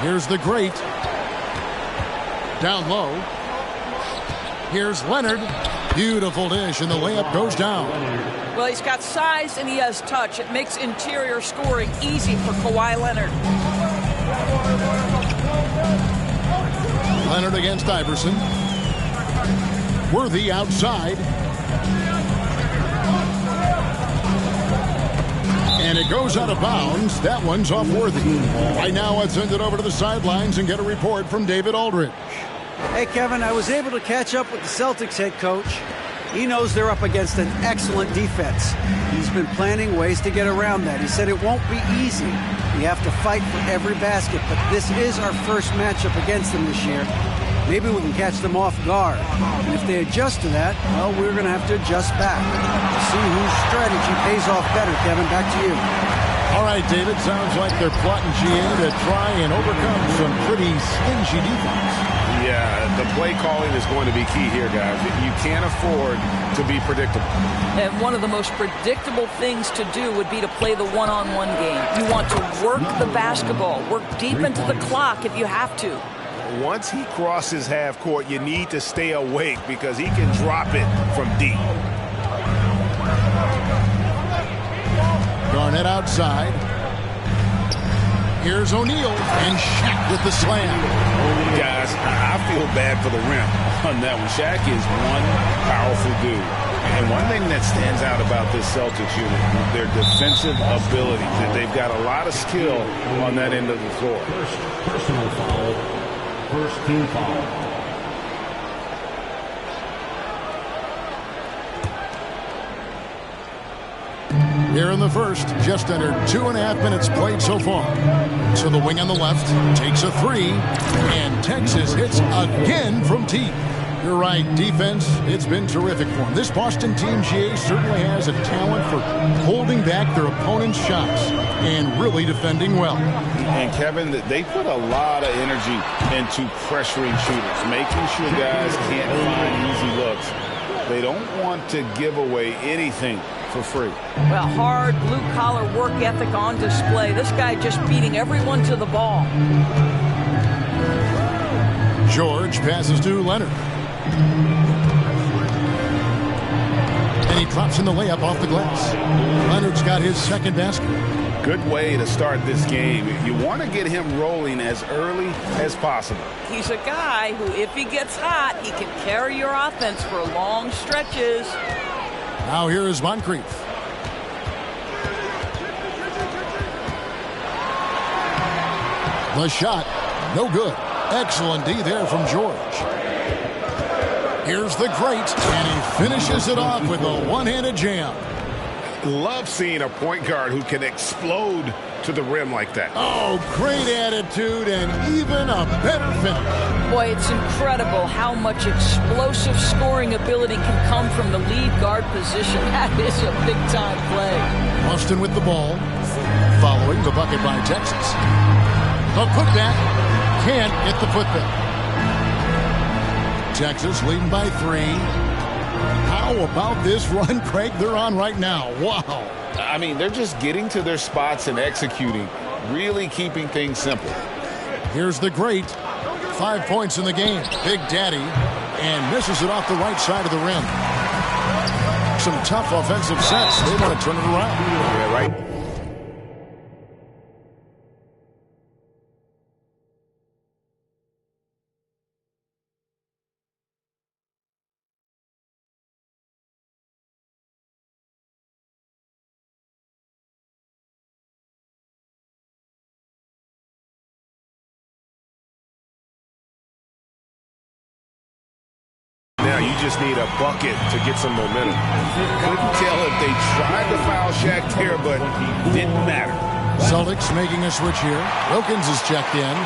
Here's the great. Down low. Here's Leonard. Beautiful dish, and the layup goes down. Well, he's got size and he has touch. It makes interior scoring easy for Kawhi Leonard. Leonard against Iverson. Worthy outside. And it goes out of bounds. That one's off Worthy. Right now, let's send it over to the sidelines and get a report from David Aldridge. Hey, Kevin, I was able to catch up with the Celtics head coach. He knows they're up against an excellent defense. He's been planning ways to get around that. He said it won't be easy. We have to fight for every basket, but this is our first matchup against them this year. Maybe we can catch them off guard. And if they adjust to that, well, we're going to have to adjust back. We'll see whose strategy pays off better, Kevin. Back to you. All right, David, sounds like they're plotting GA to try and overcome some pretty stingy defense. Yeah, the play calling is going to be key here, guys. You can't afford to be predictable. And one of the most predictable things to do would be to play the one-on-one game. You want to work the basketball, work deep into the clock if you have to. Once he crosses half court, you need to stay awake because he can drop it from deep. Garnett outside. Here's O'Neal and Shaq with the slam. Guys, I feel bad for the rim on that one. Shaq is one powerful dude. And one thing that stands out about this Celtics unit, their defensive ability. That they've got a lot of skill on that end of the floor. Personal foul. First team foul. Here in the first, just under 2.5 minutes played so far. So the wing on the left takes a three, and Texas hits again from deep. You're right, defense, it's been terrific for them. This Boston team, GA, certainly has a talent for holding back their opponent's shots and really defending well. And Kevin, they put a lot of energy into pressuring shooters, making sure guys can't find easy looks. They don't want to give away anything for free. Well, hard blue-collar work ethic on display. This guy just beating everyone to the ball. George passes to Leonard. And he drops in the layup off the glass. Leonard's got his second basket. Good way to start this game. You want to get him rolling as early as possible. He's a guy who, if he gets hot, he can carry your offense for long stretches. Now here is Moncrief. The shot, no good. Excellent D there from George. Here's the great, and he finishes it off with a one-handed jam. Love seeing a point guard who can explode to the rim like that. Oh, great attitude and even a better finish. Boy, it's incredible how much explosive scoring ability can come from the lead guard position. That is a big-time play. Boston with the ball, following the bucket by Texas. The putback can't get the putback. Texas leading by 3. How about this run, Craig, they're on right now? Wow. I mean, they're just getting to their spots and executing, really keeping things simple. Here's the great. 5 points in the game. Big Daddy. And misses it off the right side of the rim. Some tough offensive sets. They want to turn it around. Yeah, right. Now you just need a bucket to get some momentum. Couldn't tell if they tried to foul Shaq there, but didn't matter. Celtics making a switch here. Wilkins is checked in,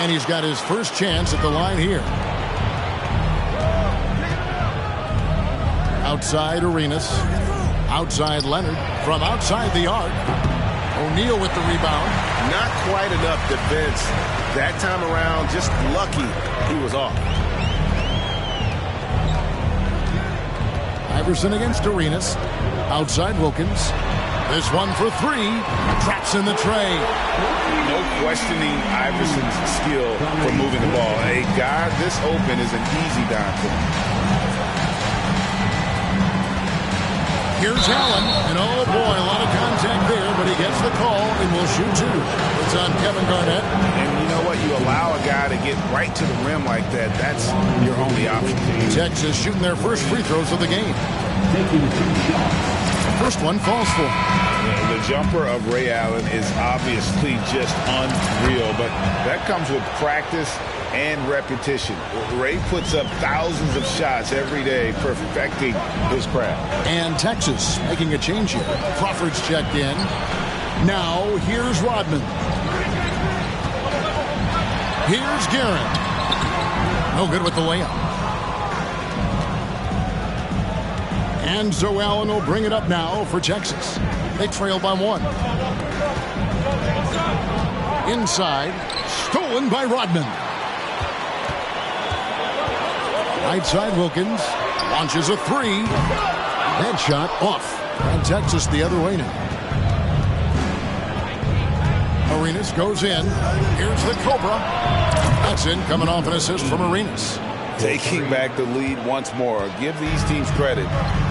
and he's got his first chance at the line here. Outside Arenas. Outside Leonard. From outside the arc. O'Neal with the rebound. Not quite enough defense that time around. Just lucky he was off. Iverson against Arenas. Outside Wilkins. This one for 3. Traps in the tray. No questioning Iverson's skill for moving the ball. A guy this open is an easy dime for him. Here's Allen. And oh boy, a lot of contact there, but he gets the call and will shoot 2. It's on Kevin Garnett. And you know what? You allow a guy to get right to the rim like that. That's your only option. Texas shooting their first free throws of the game. Taking 2 shots. First one falls for him. The jumper of Ray Allen is obviously just unreal, but that comes with practice and repetition. Ray puts up thousands of shots every day, perfecting his craft. And Texas making a change here. Crawford's checked in. Now here's Rodman. Here's Guerin. No good with the layup. And Zoe Allen will bring it up now for Texas. They trail by 1. Inside, stolen by Rodman. Right side, Wilkins launches a 3. That shot off. And Texas the other way now. Arenas goes in. Here's the Cobra. That's in, coming off an assist from Arenas. Taking back the lead once more. Give these teams credit.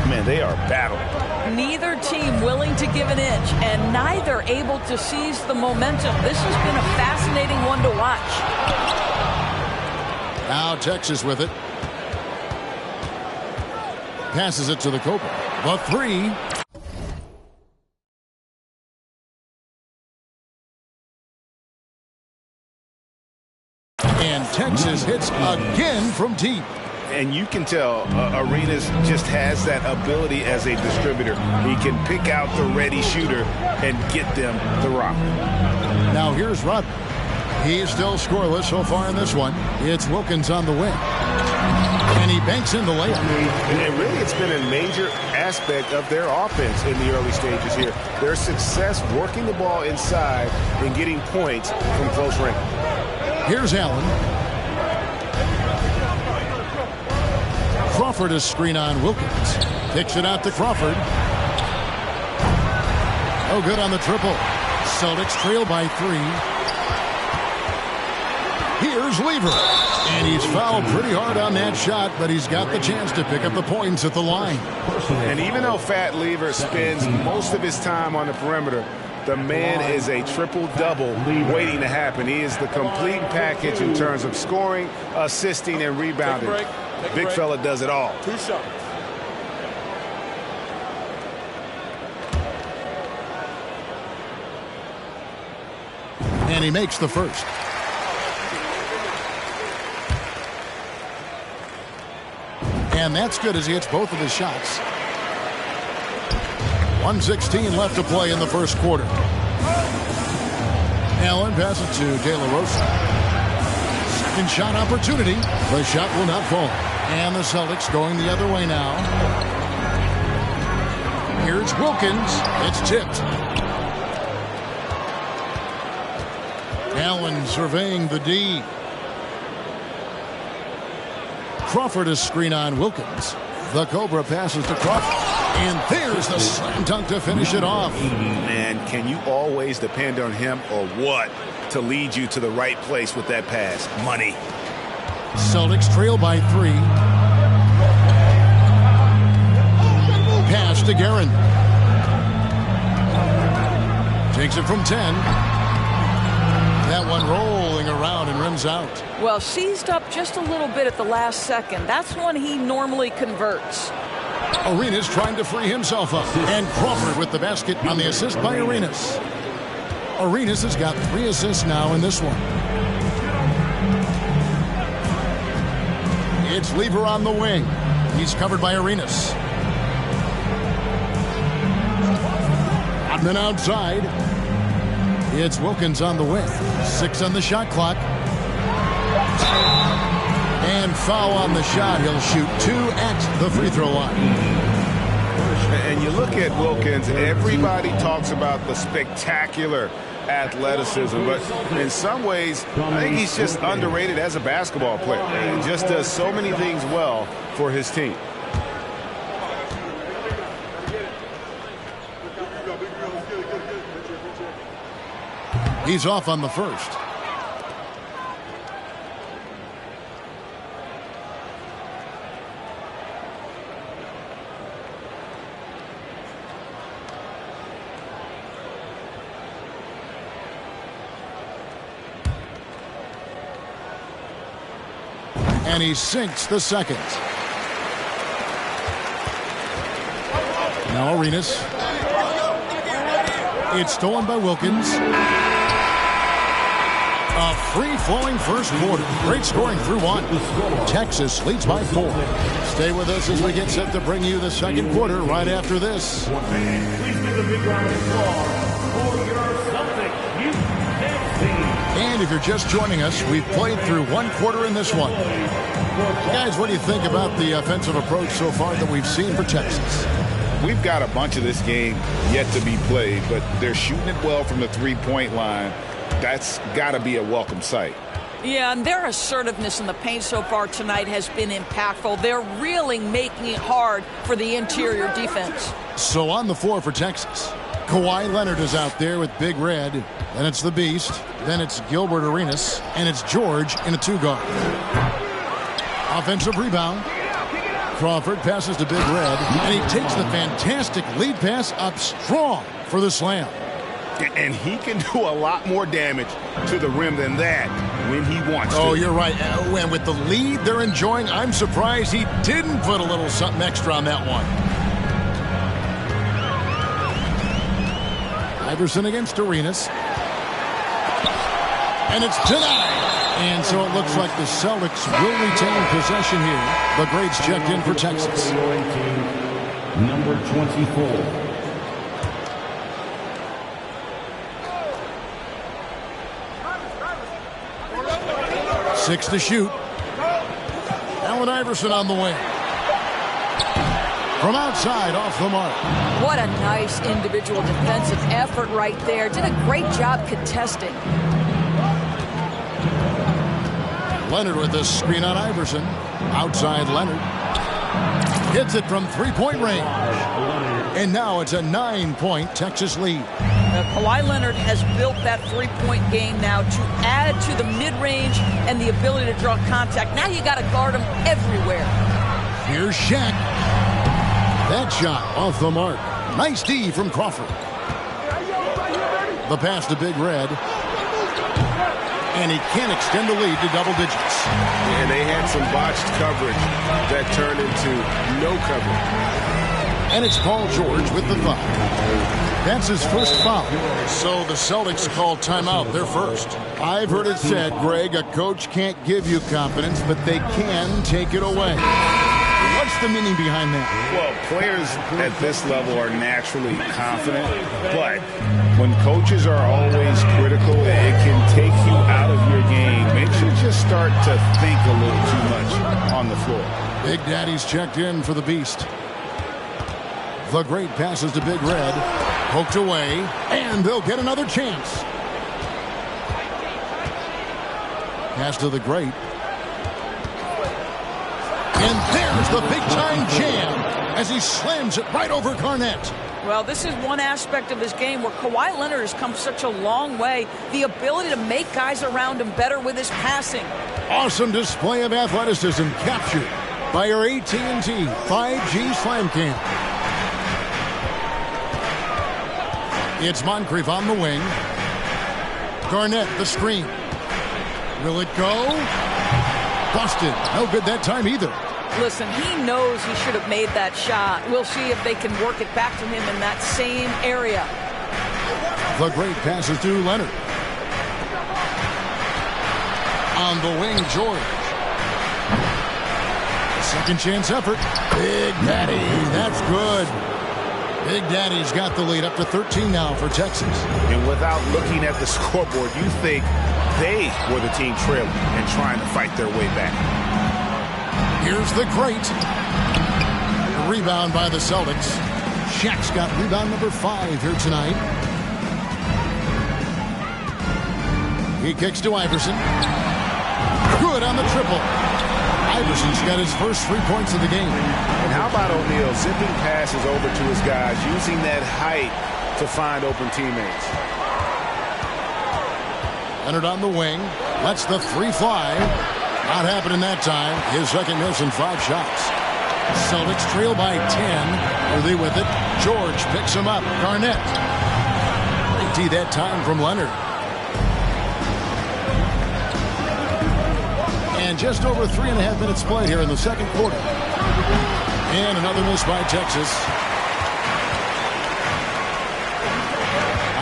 Man, they are battling. Neither team willing to give an inch, and neither able to seize the momentum. This has been a fascinating one to watch. Now Texas with it. Passes it to the Cobra. The 3. And Texas hits again from deep. And you can tell Arenas just has that ability as a distributor. He can pick out the ready shooter and get them the rock. Now here's Rodman. He's still scoreless so far in this one. It's Wilkins on the wing. And he banks in the layup. And really, it's been a major aspect of their offense in the early stages here. Their success working the ball inside and getting points from close range. Here's Allen. Crawford is screen on Wilkins. Kicks it out to Crawford. Oh, good on the triple. Celtics trail by 3. Here's Lever. And he's fouled pretty hard on that shot, but he's got the chance to pick up the points at the line. And even though Fat Lever spends most of his time on the perimeter, the man is a triple-double waiting to happen. He is the complete package in terms of scoring, assisting, and rebounding. Big fella does it all. 2 shots. And he makes the first. And that's good as he hits both of his shots. 1:16 left to play in the first quarter. Allen passes to De La Rosa. Second shot opportunity. The shot will not fall. And the Celtics going the other way now. Here's Wilkins. It's tipped. Allen surveying the D. Crawford is screen on Wilkins. The Cobra passes to Crawford. And there's the slam dunk to finish it off. Man, can you always depend on him or what to lead you to the right place with that pass? Money. Celtics trail by 3. Pass to Guerin. Takes it from 10. That one rolling around and rims out. Well, seized up just a little bit at the last second. That's when he normally converts. Arenas trying to free himself up. And Crawford with the basket on the assist by Arenas. Arenas has got 3 assists now in this one. It's Lever on the wing. He's covered by Arenas. Rodman outside. It's Wilkins on the wing. 6 on the shot clock. And foul on the shot. He'll shoot 2 at the free throw line. And you look at Wilkins, everybody talks about the spectacular athleticism, but in some ways, I think he's just underrated as a basketball player. He just does so many things well for his team. He's off on the first. And he sinks the second. Now Arenas. It's stolen by Wilkins. A free-flowing first quarter. Great scoring through one. Texas leads by 4. Stay with us as we get set to bring you the second quarter right after this. Please give a big round of applause for your Celtic USC. And if you're just joining us, we've played through one quarter in this one. Guys, what do you think about the offensive approach so far that we've seen for Texas? We've got a bunch of this game yet to be played, but they're shooting it well from the three-point line. That's got to be a welcome sight. Yeah, and their assertiveness in the paint so far tonight has been impactful. They're really making it hard for the interior defense. So on the floor for Texas, Kawhi Leonard is out there with Big Red. Then it's the Beast. Then it's Gilbert Arenas. And it's George in a 2-guard. Offensive rebound. Crawford passes to Big Red. And he takes the fantastic lead pass up strong for the slam. And he can do a lot more damage to the rim than that when he wants to. Oh, you're right. And with the lead they're enjoying, I'm surprised he didn't put a little something extra on that one. Iverson against Arenas. And it's denied. And so it looks like the Celtics will retain possession here. The Greats checked in for Texas. Number 24. 6 to shoot. Allen Iverson on the wing. From outside, off the mark. What a nice individual defensive effort right there. Did a great job contesting. Leonard with the screen on Iverson. Outside Leonard. Hits it from three-point range. And now it's a 9-point Texas lead. Kawhi Leonard has built that three-point game now to add to the mid-range and the ability to draw contact. Now you got to guard him everywhere. Here's Shaq. That shot off the mark. Nice D from Crawford. The pass to Big Red. And he can't extend the lead to double digits. And they had some botched coverage that turned into no coverage. And it's Paul George with the foul. That's his first foul. So the Celtics call timeout, their first. I've heard it said, Greg, a coach can't give you confidence, but they can take it away. What's the meaning behind that? Well, players at this level are naturally confident, but when coaches are always critical, it can take you out of your game. Makes you just start to think a little too much on the floor. Big Daddy's checked in for the Beast. The Great passes to Big Red. Poked away, and they'll get another chance. Pass to the Great. And there's the big-time jam as he slams it right over Garnett. Well, this is one aspect of his game where Kawhi Leonard has come such a long way. The ability to make guys around him better with his passing. Awesome display of athleticism captured by your AT&T 5G Slam Cam. It's Moncrief on the wing. Garnett, the screen. Will it go? Busted. No good that time either. Listen, he knows he should have made that shot. We'll see if they can work it back to him in that same area. The Great passes to Leonard. On the wing, George. Second chance effort. Big Daddy. That's good. Big Daddy's got the lead up to 13 now for Texas. And without looking at the scoreboard, you think they were the team trailing and trying to fight their way back. Here's the Great. Rebound by the Celtics. Shaq's got rebound number 5 here tonight. He kicks to Iverson. Good on the triple. Iverson's got his first 3 points of the game. And how about O'Neal zipping passes over to his guys, using that height to find open teammates. Leonard on the wing. Lets the 3 fly. Not happening that time. His second miss in 5 shots. Celtics trail by 10. Worthy with it. George picks him up. Garnett. Great D that time from Leonard. And just over 3.5 minutes play here in the second quarter. And another miss by Texas.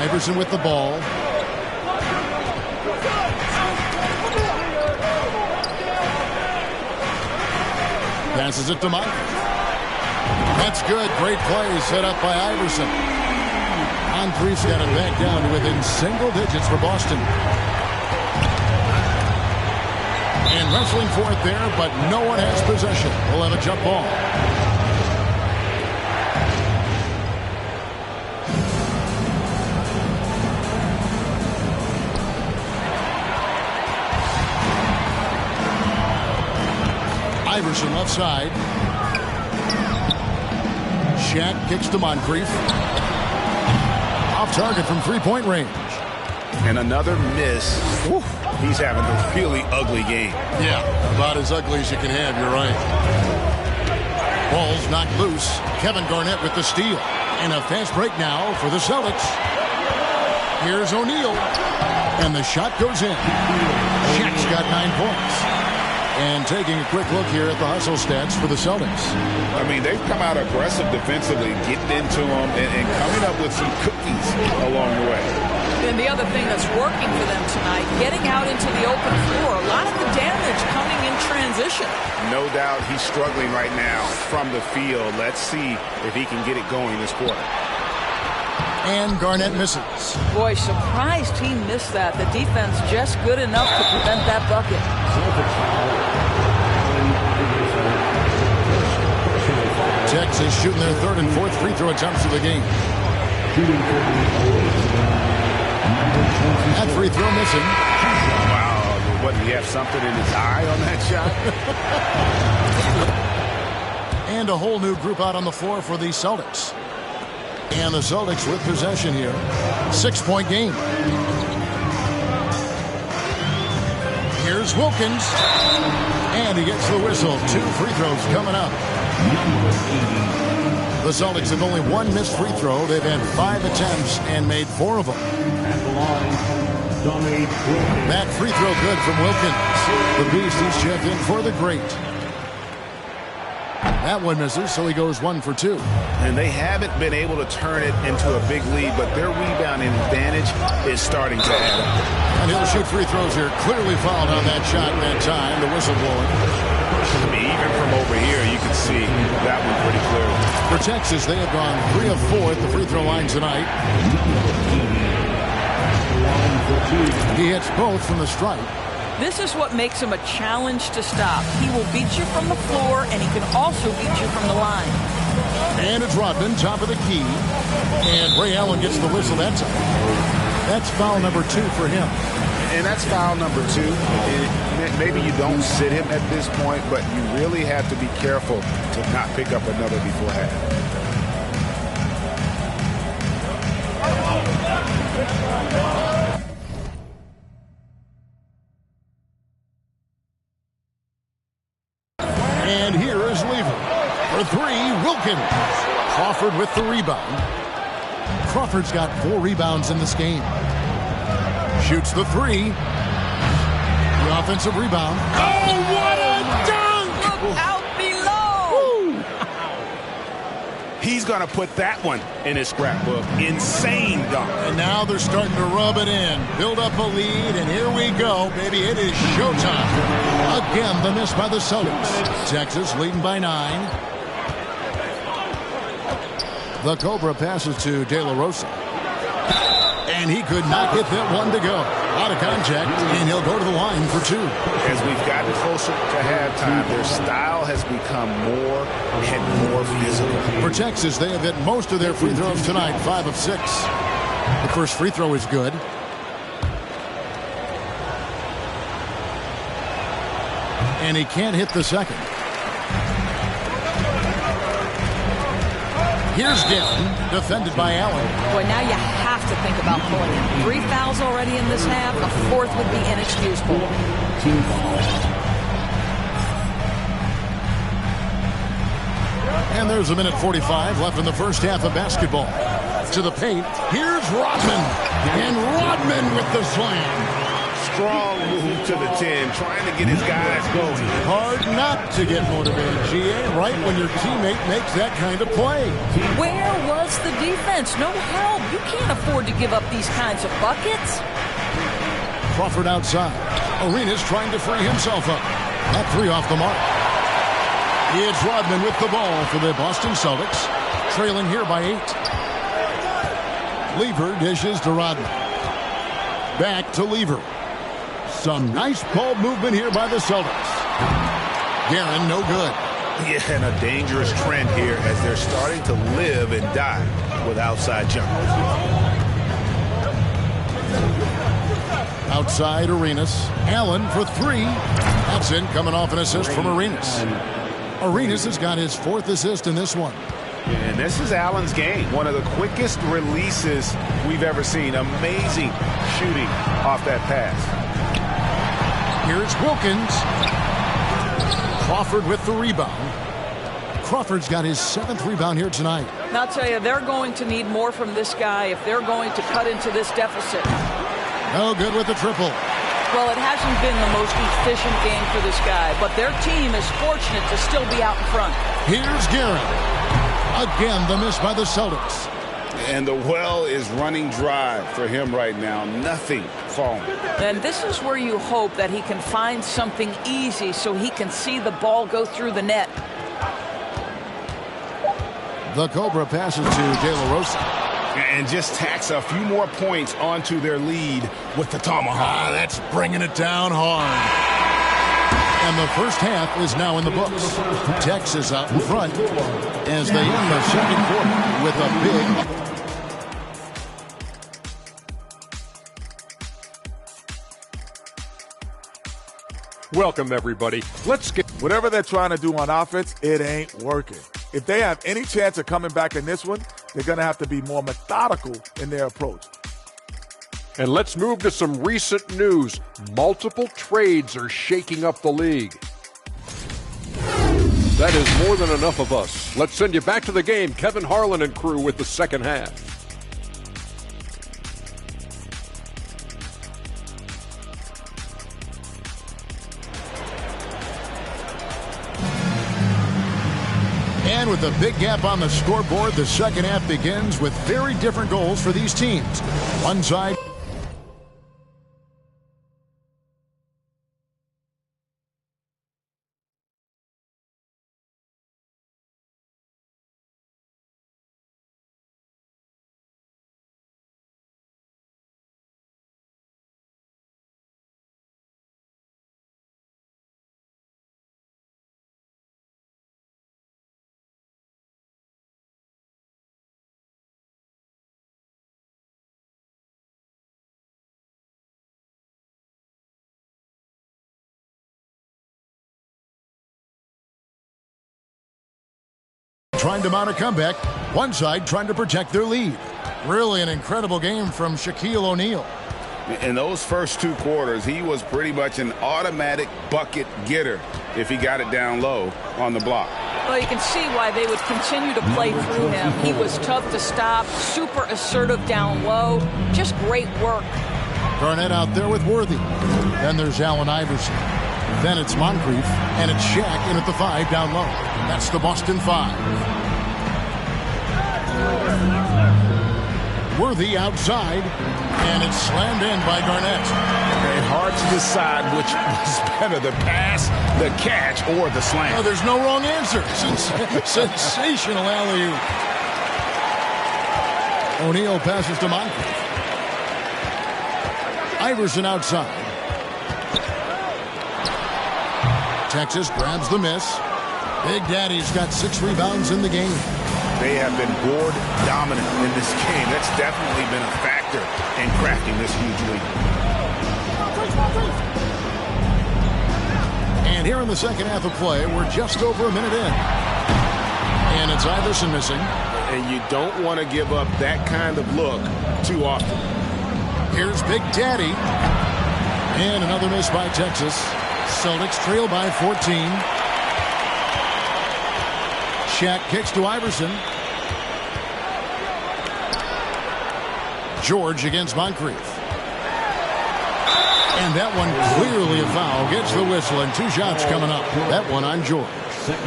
Iverson with the ball. Passes it to Mike. That's good. Great play set up by Iverson. Moncrief's got it back down to within single digits for Boston. And wrestling for it there, but no one has possession. We'll have a jump ball. Iverson left side. Shaq kicks to Moncrief. Off target from three-point range. And another miss. Whew. He's having a really ugly game. Yeah, about as ugly as you can have, you're right. Ball's knocked loose. Kevin Garnett with the steal. And a fast break now for the Celtics. Here's O'Neal. And the shot goes in. Shaq's got 9 points. And taking a quick look here at the hustle stats for the Celtics. I mean, they've come out aggressive defensively, getting into them and coming up with some cookies along the way. And the other thing that's working for them tonight, getting out into the open floor. A lot of the damage coming in transition. No doubt he's struggling right now from the field. Let's see if he can get it going this quarter. And Garnett misses. Boy, surprised he missed that. The defense just good enough to prevent that bucket. Texas shooting their third and fourth free throw attempts of the game. That free throw missing. Wow, what, did he have something in his eye on that shot? And a whole new group out on the floor for the Celtics. And the Celtics with possession here. 6-point game. Here's Wilkins. And he gets the whistle. 2 free throws coming up. The Celtics have only 1 missed free throw. They've had 5 attempts and made 4 of them. That free throw good from Wilkins. The beast he's checked in for the great. That one misses, so he goes 1 for 2. And they haven't been able to turn it into a big lead, but their rebounding advantage is starting to add up. And he'll shoot free throws here. Clearly fouled on that shot that time. The whistle blowing. I mean, even from over here, you can see that one pretty clearly. For Texas, they have gone 3 of 4 at the free throw line tonight. He hits both from the stripe. This is what makes him a challenge to stop. He will beat you from the floor, and he can also beat you from the line. And it's Rodman, top of the key. And Ray Allen gets the whistle that time. That's foul number 2 for him. And that's foul number 2. Maybe you don't sit him at this point, but you really have to be careful to not pick up another before half. And here is Lever. For 3, Wilkins. Crawford with the rebound. Crawford's got 4 rebounds in this game. Shoots the 3. The offensive rebound. Oh, what a dunk! Look out below! He's going to put that one in his scrapbook. Insane dunk. And now they're starting to rub it in. Build up a lead, and here we go, baby. It is showtime. Again, the miss by the Celtics. Texas leading by 9. The Cobra passes to De La Rosa. And he could not get that one to go. Out of contact, and he'll go to the line for 2. As we've gotten closer to halftime, their style has become more and more physical. For Texas, they have hit most of their free throws tonight, 5 of 6. The first free throw is good. And he can't hit the second. Here's Gavin, defended by Allen. Boy, now you have to think about pulling him. 3 fouls already in this half. A 4th would be inexcusable. And there's a minute 45 left in the first half of basketball. To the paint, here's Rodman. And Rodman with the slam. strong move to the 10, trying to get his guys going. Hard not to get motivated, GA, right when your teammate makes that kind of play. Where was the defense? No help. You can't afford to give up these kinds of buckets. Crawford outside. Arenas trying to free himself up. That three off the mark. It's Rodman with the ball for the Boston Celtics, trailing here by 8. Lever dishes to Rodman. Back to Lever. Some nice ball movement here by the Celtics. Guerin, no good. Yeah, and a dangerous trend here as they're starting to live and die with outside jumpers. Outside Arenas. Allen for 3. That's in, coming off an assist from Arenas. Arenas has got his 4th assist in this one. And this is Allen's game. One of the quickest releases we've ever seen. Amazing shooting off that pass. Here's Wilkins. Crawford with the rebound. Crawford's got his 7th rebound here tonight. And I'll tell you, they're going to need more from this guy if they're going to cut into this deficit. No good with the triple. Well, it hasn't been the most efficient game for this guy, but their team is fortunate to still be out in front. Here's Guerin. Again, the miss by the Celtics. And the well is running dry for him right now. Nothing falling. And this is where you hope that he can find something easy so he can see the ball go through the net. The Cobra passes to De La Rosa. And just tacks a few more points onto their lead with the tomahawk. That's bringing it down hard. And the first half is now in the books. Texas out in front as they end the second quarter with a big... Welcome, everybody. Let's get... Whatever they're trying to do on offense, it ain't working. If they have any chance of coming back in this one, they're going to have to be more methodical in their approach. And let's move to some recent news. Multiple trades are shaking up the league. That is more than enough of us. Let's send you back to the game. Kevin Harlan and crew with the second half. And with a big gap on the scoreboard, the second half begins with very different goals for these teams. One side... trying to mount a comeback. One side trying to protect their lead. Really an incredible game from Shaquille O'Neal. In those first 2 quarters, he was pretty much an automatic bucket getter if he got it down low on the block. Well, you can see why they would continue to play through him. He was tough to stop, super assertive down low. Just great work. Garnett out there with Worthy. Then there's Allen Iverson. Then it's Moncrief, and it's Shaq in at the 5 down low. That's the Boston 5. Worthy outside, and it's slammed in by Garnett. And hard to decide which was better, the pass, the catch, or the slam. Oh, there's no wrong answer. Sensational alley-oop. O'Neal passes to Moncrief. Iverson outside. Texas grabs the miss. Big Daddy's got 6 rebounds in the game. They have been board dominant in this game. That's definitely been a factor in crafting this huge lead. And here in the second half of play, we're just over a minute in. And it's Iverson missing. And you don't want to give up that kind of look too often. Here's Big Daddy. And another miss by Texas. Celtics trail by 14. Shaq kicks to Iverson. George against Moncrief. And that one clearly a foul. Gets the whistle, and 2 shots coming up. That one on George.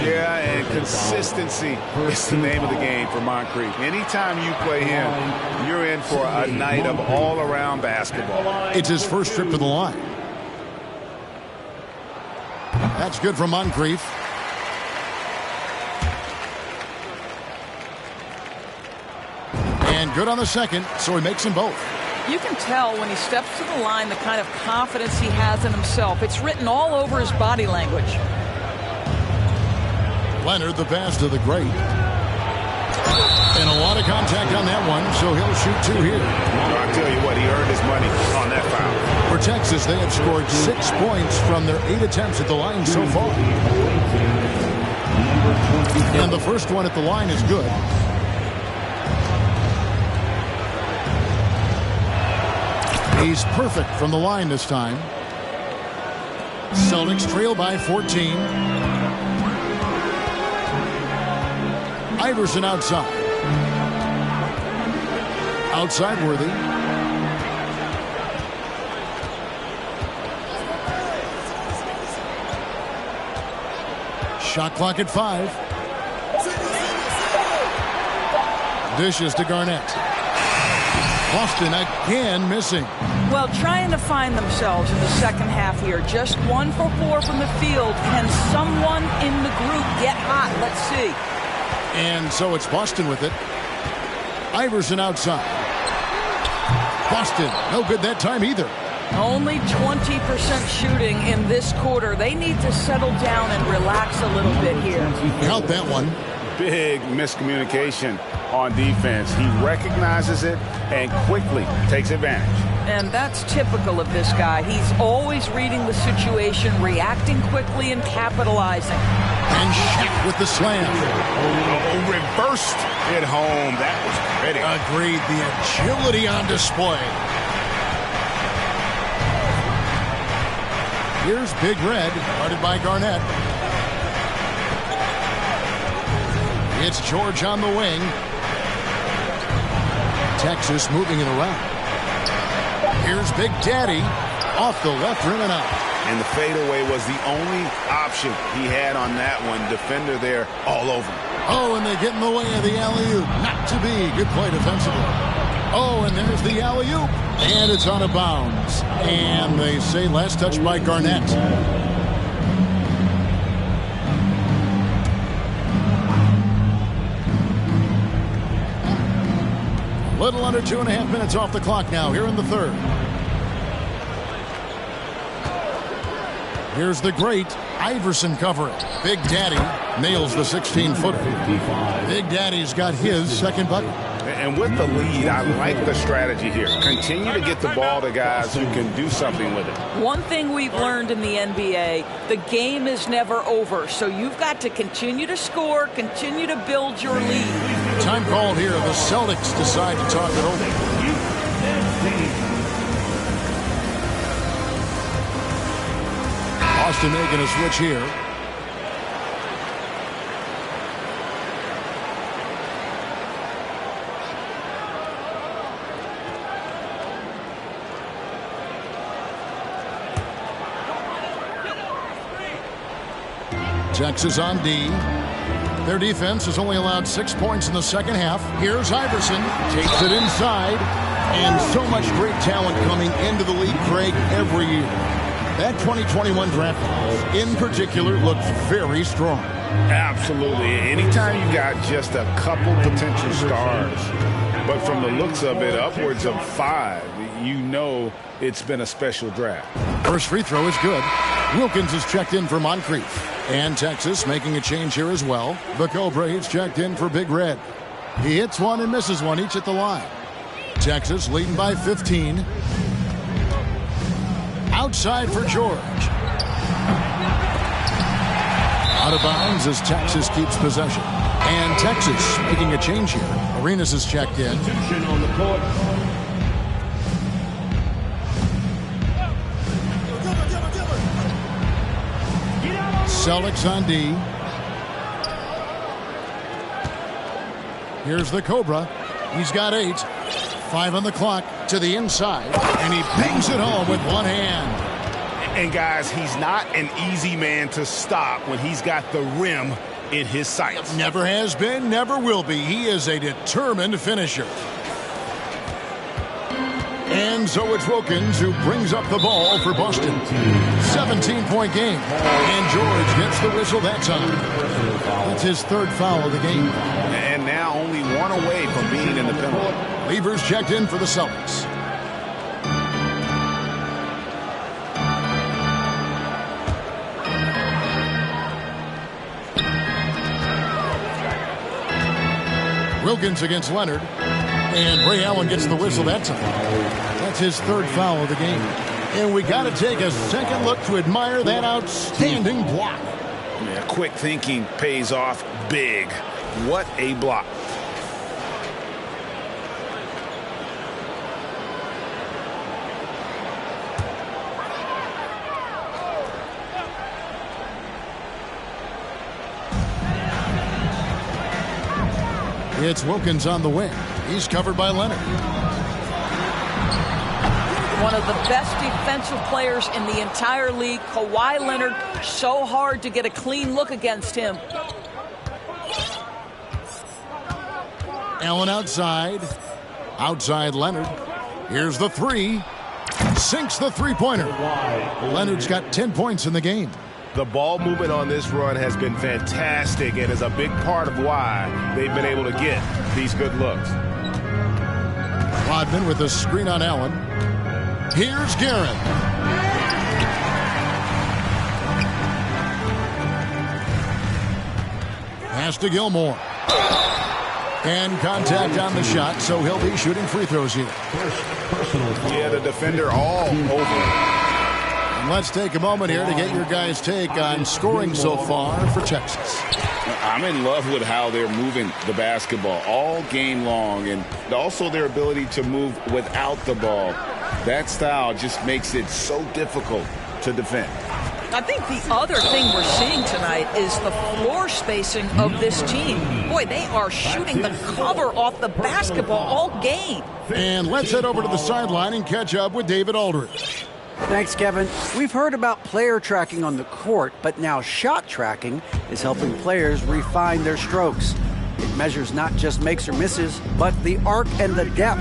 Yeah, and consistency is the name of the game for Moncrief. Anytime you play him, you're in for a night of all-around basketball. It's his first trip to the line. That's good from Moncrief. And good on the second, so he makes them both. You can tell when he steps to the line the kind of confidence he has in himself. It's written all over his body language. Leonard, the pass to the great. And a lot of contact on that one, so he'll shoot 2 here. I'll tell you what, he earned his money on that foul. For Texas, they have scored 6 points from their 8 attempts at the line so far. And the first one at the line is good. He's perfect from the line this time. Celtics trail by 14. Iverson outside. Outside Worthy. Shot clock at 5. Dishes to Garnett. Boston again missing. Well, trying to find themselves in the second half here. Just 1 for 4 from the field. Can someone in the group get hot? Let's see. And so it's Boston with it. Iverson outside. Boston, no good that time either. Only 20% shooting in this quarter. They need to settle down and relax a little bit here. Count that one. Big miscommunication on defense. He recognizes it and quickly takes advantage. And that's typical of this guy. He's always reading the situation, reacting quickly, and capitalizing. And Shaq with the slam. Oh, reversed it home. That was pretty. Agreed. The agility on display. Here's Big Red, guarded by Garnett. It's George on the wing. Texas moving it around. Here's Big Daddy off the left rim and out. And the fadeaway was the only option he had on that one. Defender there all over him. Oh, and they get in the way of the alley-oop. Not to be. Good play defensively. Oh, and there's the alley-oop. And it's out of bounds. And they say last touch by Garnett. Little under 2.5 minutes off the clock now here in the third. Here's the great Iverson covering. Big Daddy nails the 16-footer. Big Daddy's got his second bucket. And with the lead, I like the strategy here. Continue to get the ball to guys who can do something with it. One thing we've learned in the NBA, the game is never over. So you've got to continue to score, continue to build your lead. Time called here. The Celtics decide to talk it over. Boston making a switch here. Texas on D. Their defense has only allowed 6 points in the second half. Here's Iverson. Takes it inside. And so much great talent coming into the league, Craig, every year. That 2021 draft class, in particular, looks very strong. Absolutely. Anytime you got just a couple potential stars, but from the looks of it, upwards of 5, you know it's been a special draft. First free throw is good. Wilkins is checked in for Moncrief. And Texas making a change here as well. The Cobra is checked in for Big Red. He hits one and misses one, each at the line. Texas leading by 15. Outside for George. Out of bounds as Texas keeps possession. And Texas making a change here. Arenas is checked in. On the court. Celtics on D. Here's the Cobra. He's got 8. 5 on the clock. To the inside, and he bangs it home with one hand. And guys, he's not an easy man to stop when he's got the rim in his sights. Never has been, never will be. He is a determined finisher. And so it's Wilkins who brings up the ball for Boston. 17-point game. And George gets the whistle that time. That's his third foul of the game. And now only one away from being in the penalty. Lever's checked in for the Celtics. Wilkins against Leonard. And Ray Allen gets the whistle that time. That's his third foul of the game. And we got to take a second look to admire that outstanding block. Yeah, quick thinking pays off big. What a block. It's Wilkins on the wing. He's covered by Leonard. One of the best defensive players in the entire league, Kawhi Leonard. So hard to get a clean look against him. Allen outside. Outside Leonard. Here's the three. Sinks the three-pointer. Leonard's got 10 points in the game. The ball movement on this run has been fantastic and is a big part of why they've been able to get these good looks. Rodman with a screen on Allen. Here's Garrett. Pass to Gilmore. And contact on the shot, so he'll be shooting free throws here. Yeah, the defender all over. Let's take a moment here to get your guys' take on scoring so far for Texas. I'm in love with how they're moving the basketball all game long, and also their ability to move without the ball. That style just makes it so difficult to defend. I think the other thing we're seeing tonight is the floor spacing of this team. Boy, they are shooting the cover off the basketball all game. And let's head over to the sideline and catch up with David Aldridge. Thanks, Kevin. We've heard about player tracking on the court, but now shot tracking is helping players refine their strokes. It measures not just makes or misses, but the arc and the depth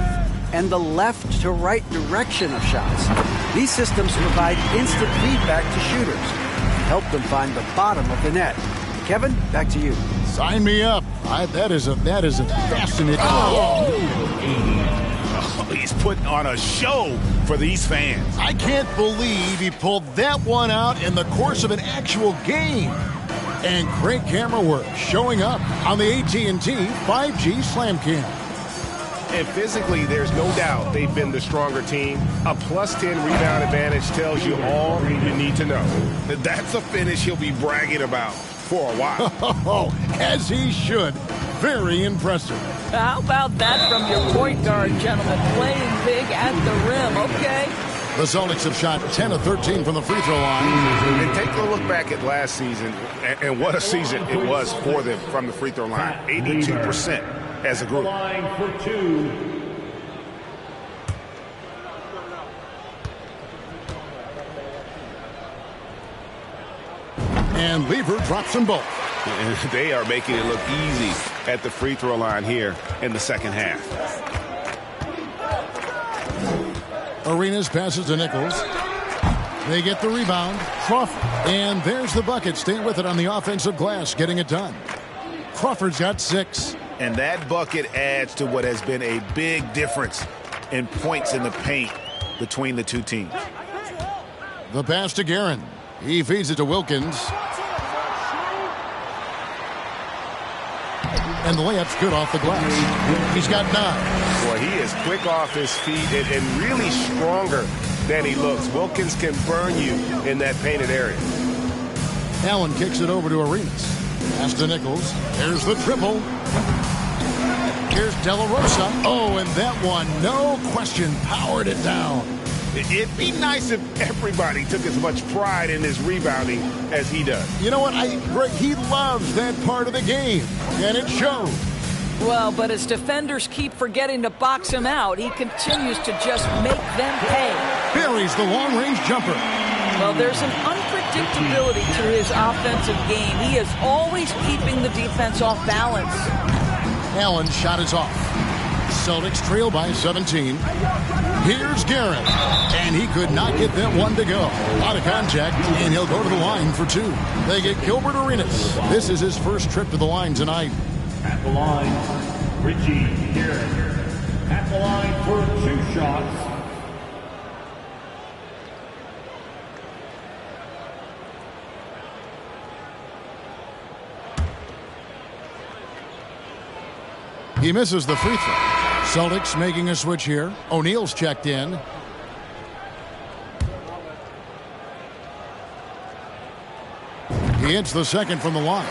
and the left to right direction of shots. These systems provide instant feedback to shooters and help them find the bottom of the net. Kevin, back to you. Sign me up. That is a fascinating. He's putting on a show for these fans. I can't believe he pulled that one out in the course of an actual game. And great camera work showing up on the AT&T 5G Slam Cam. And physically, there's no doubt they've been the stronger team. A +10 rebound advantage tells you all you need to know. That's a finish he'll be bragging about for a while. As he should. Very impressive. How about that from your point guard, gentlemen? Playing big at the rim, okay? The Celtics have shot 10 of 13 from the free throw line. And take a look back at last season, and what a season it was for them from the free throw line. 82% as a group. Line for two. And Lever drops them both. And they are making it look easy at the free throw line here in the second half. Arenas passes to Nichols. They get the rebound. Crawford. And there's the bucket. Stay with it on the offensive glass, getting it done. Crawford's got 6. And that bucket adds to what has been a big difference in points in the paint between the two teams. The pass to Guerin. He feeds it to Wilkins. And the layup's good off the glass. He's got 9. Boy, he is quick off his feet and really stronger than he looks. Wilkins can burn you in that painted area. Allen kicks it over to Arenas. Pass to Nichols. There's the triple. Here's De La Rosa. Oh, and that one, no question, powered it down. It'd be nice if everybody took as much pride in his rebounding as he does. You know what? He loves that part of the game, and it shows. Well, but as defenders keep forgetting to box him out, he continues to just make them pay. Buries the long-range jumper. Well, there's an unpredictability to his offensive game. He is always keeping the defense off balance. Allen's shot is off. Celtics trail by 17. Here's Garrett. And he could not get that one to go. Out of contact, and he'll go to the line for two. They get Gilbert Arenas. This is his first trip to the line tonight. At the line, Richie Garrett. At the line for 2 shots. He misses the free throw. Celtics making a switch here. O'Neal's checked in. He hits the second from the line.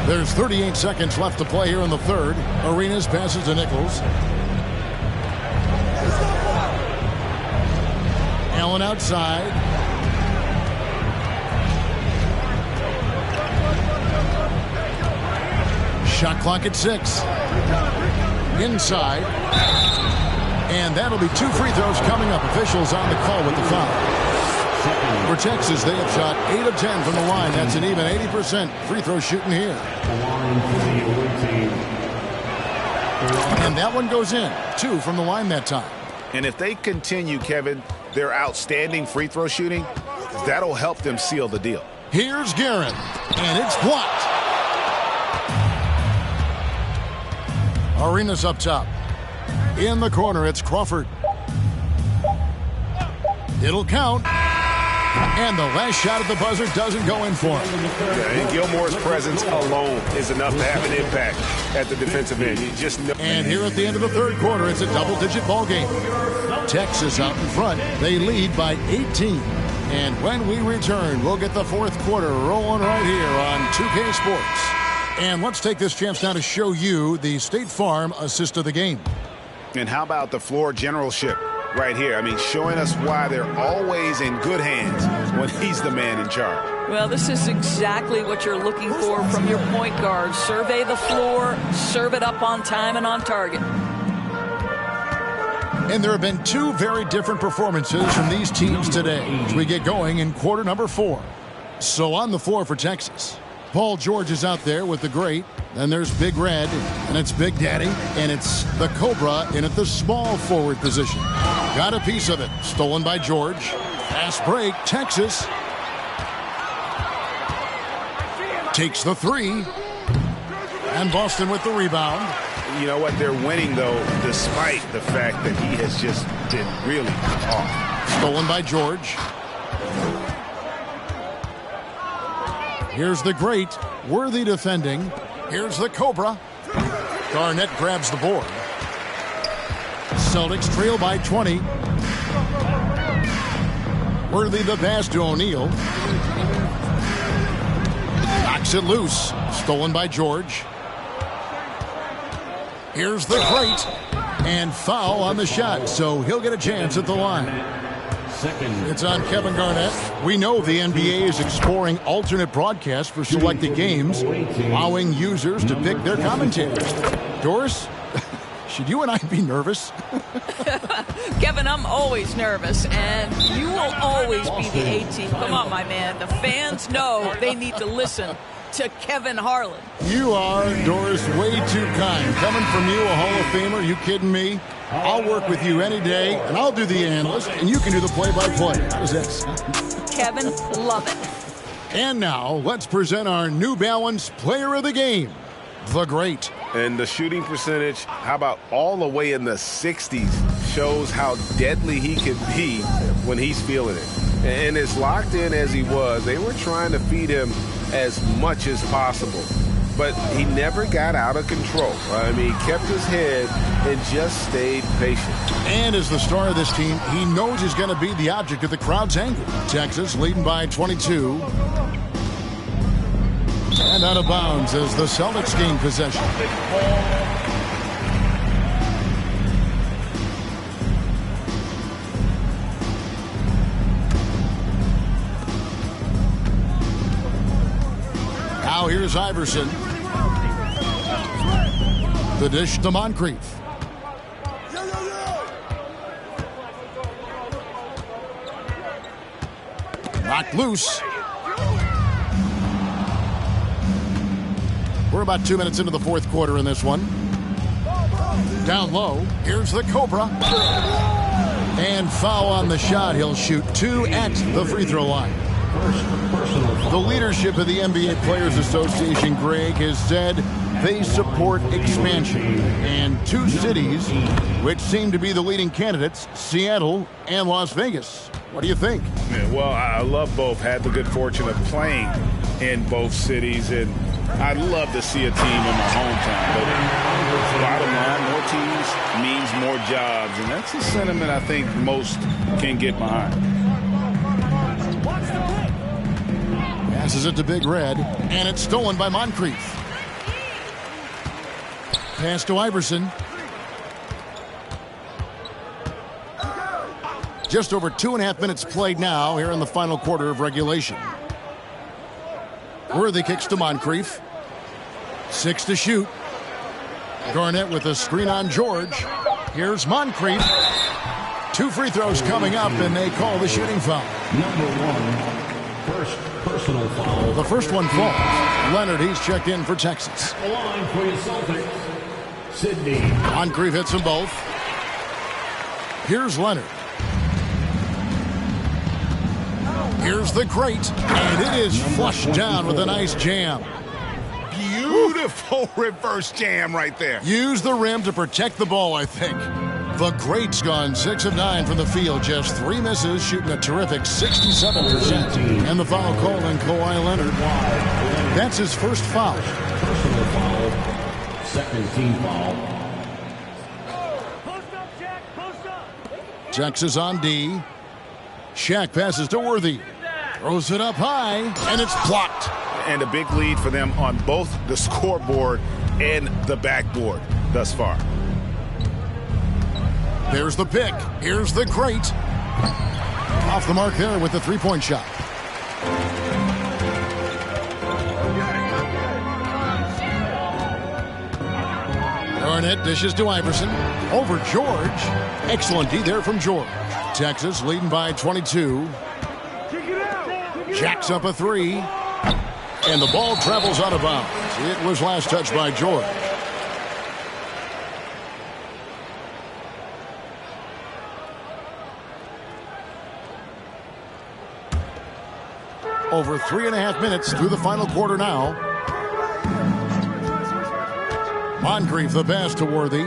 There's 38 seconds left to play here in the third. Arenas passes to Nichols. Allen outside. Shot clock at 6. Inside. And that'll be 2 free throws coming up. Officials on the call with the foul. For Texas, they have shot 8 of 10 from the line. That's an even 80% free throw shooting here. And that one goes in. 2 from the line that time. And if they continue, Kevin, their outstanding free throw shooting, that'll help them seal the deal. Here's Garrett. And it's blocked. Arenas up top. In the corner, it's Crawford. It'll count. And the last shot at the buzzer doesn't go in for him. Yeah, and Gilmore's presence alone is enough to have an impact at the defensive end. You just know. And here at the end of the third quarter, it's a double-digit ball game. Texas out in front. They lead by 18. And when we return, we'll get the fourth quarter rolling right here on 2K Sports. And let's take this chance now to show you the State Farm assist of the game. And how about the floor generalship right here? I mean, showing us why they're always in good hands when he's the man in charge. Well, this is exactly what you're looking for from your point guard. Survey the floor, serve it up on time and on target. And there have been 2 very different performances from these teams today as we get going in quarter number 4. So on the floor for Texas, Paul George is out there with the great. Then there's Big Red, and it's Big Daddy, and it's the Cobra in at the small forward position. Got a piece of it. Stolen by George. Fast break. Texas takes the 3. And Boston with the rebound. You know what? They're winning, though, despite the fact that he has just been really off. Stolen by George. Here's the great. Worthy defending. Here's the Cobra. Garnett grabs the board. Celtics trail by 20. Worthy the pass to O'Neal. Knocks it loose. Stolen by George. Here's the great. And foul on the shot, so he'll get a chance at the line. It's on Kevin Garnett. We know the NBA is exploring alternate broadcasts for selected games, allowing users to pick their commentators. Doris, should you and I be nervous? Kevin, I'm always nervous, and you will always be the A team. Come on, my man. The fans know they need to listen to Kevin Harlan. You are, Doris, way too kind. Coming from you, a Hall of Famer, you kidding me? I'll work with you any day, and I'll do the analyst, and you can do the play-by-play. How does that sound? Kevin, love it. And now, let's present our New Balance Player of the Game, the Great. And the shooting percentage, how about all the way in the 60s, shows how deadly he could be when he's feeling it. And as locked in as he was, they were trying to feed him as much as possible. But he never got out of control. I mean, he kept his head and just stayed patient. And as the star of this team, he knows he's going to be the object of the crowd's anger. Texas leading by 22. And out of bounds as the Celtics gain possession. Now here's Iverson. The dish to Moncrief. Knocked loose. We're about 2 minutes into the fourth quarter in this one. Down low. Here's the Cobra. And foul on the shot. He'll shoot 2 at the free throw line. The leadership of the NBA Players Association, Greg, has said they support expansion. And 2 cities, which seem to be the leading candidates, Seattle and Las Vegas. What do you think? Yeah, well, I love both. Had the good fortune of playing in both cities, and I'd love to see a team in my hometown. But bottom line, more teams means more jobs, and that's a sentiment I think most can get behind. Passes it to Big Red, and it's stolen by Moncrief. Pass to Iverson. Just over 2.5 minutes played now here in the final quarter of regulation. Worthy kicks to Moncrief. 6 to shoot. Garnett with a screen on George. Here's Moncrief. 2 free throws coming up, and they call the shooting foul. Number 1, first personal foul. The first one falls. Leonard, he's checked in for Texas. The line for your Celtics, Sydney. Moncrief hits them both. Here's Leonard. Here's the great, and it is flushed down with a nice jam. Beautiful reverse jam right there. Use the rim to protect the ball, I think. The great's gone 6 of 9 from the field, just 3 misses, shooting a terrific 67%. And the foul called on Kawhi Leonard. That's his first foul. Personal foul, second team foul. Texas on D. Shaq passes to Worthy. Throws it up high, and it's blocked. And a big lead for them on both the scoreboard and the backboard thus far. There's the pick. Here's the great. Off the mark there with the three-point shot. Garnett dishes to Iverson. Over George. Excellent D there from George. Texas leading by 22. Jacks up a 3. And the ball travels out of bounds. It was last touched by George. Over 3.5 minutes through the final quarter now. Moncrief the pass to Worthy.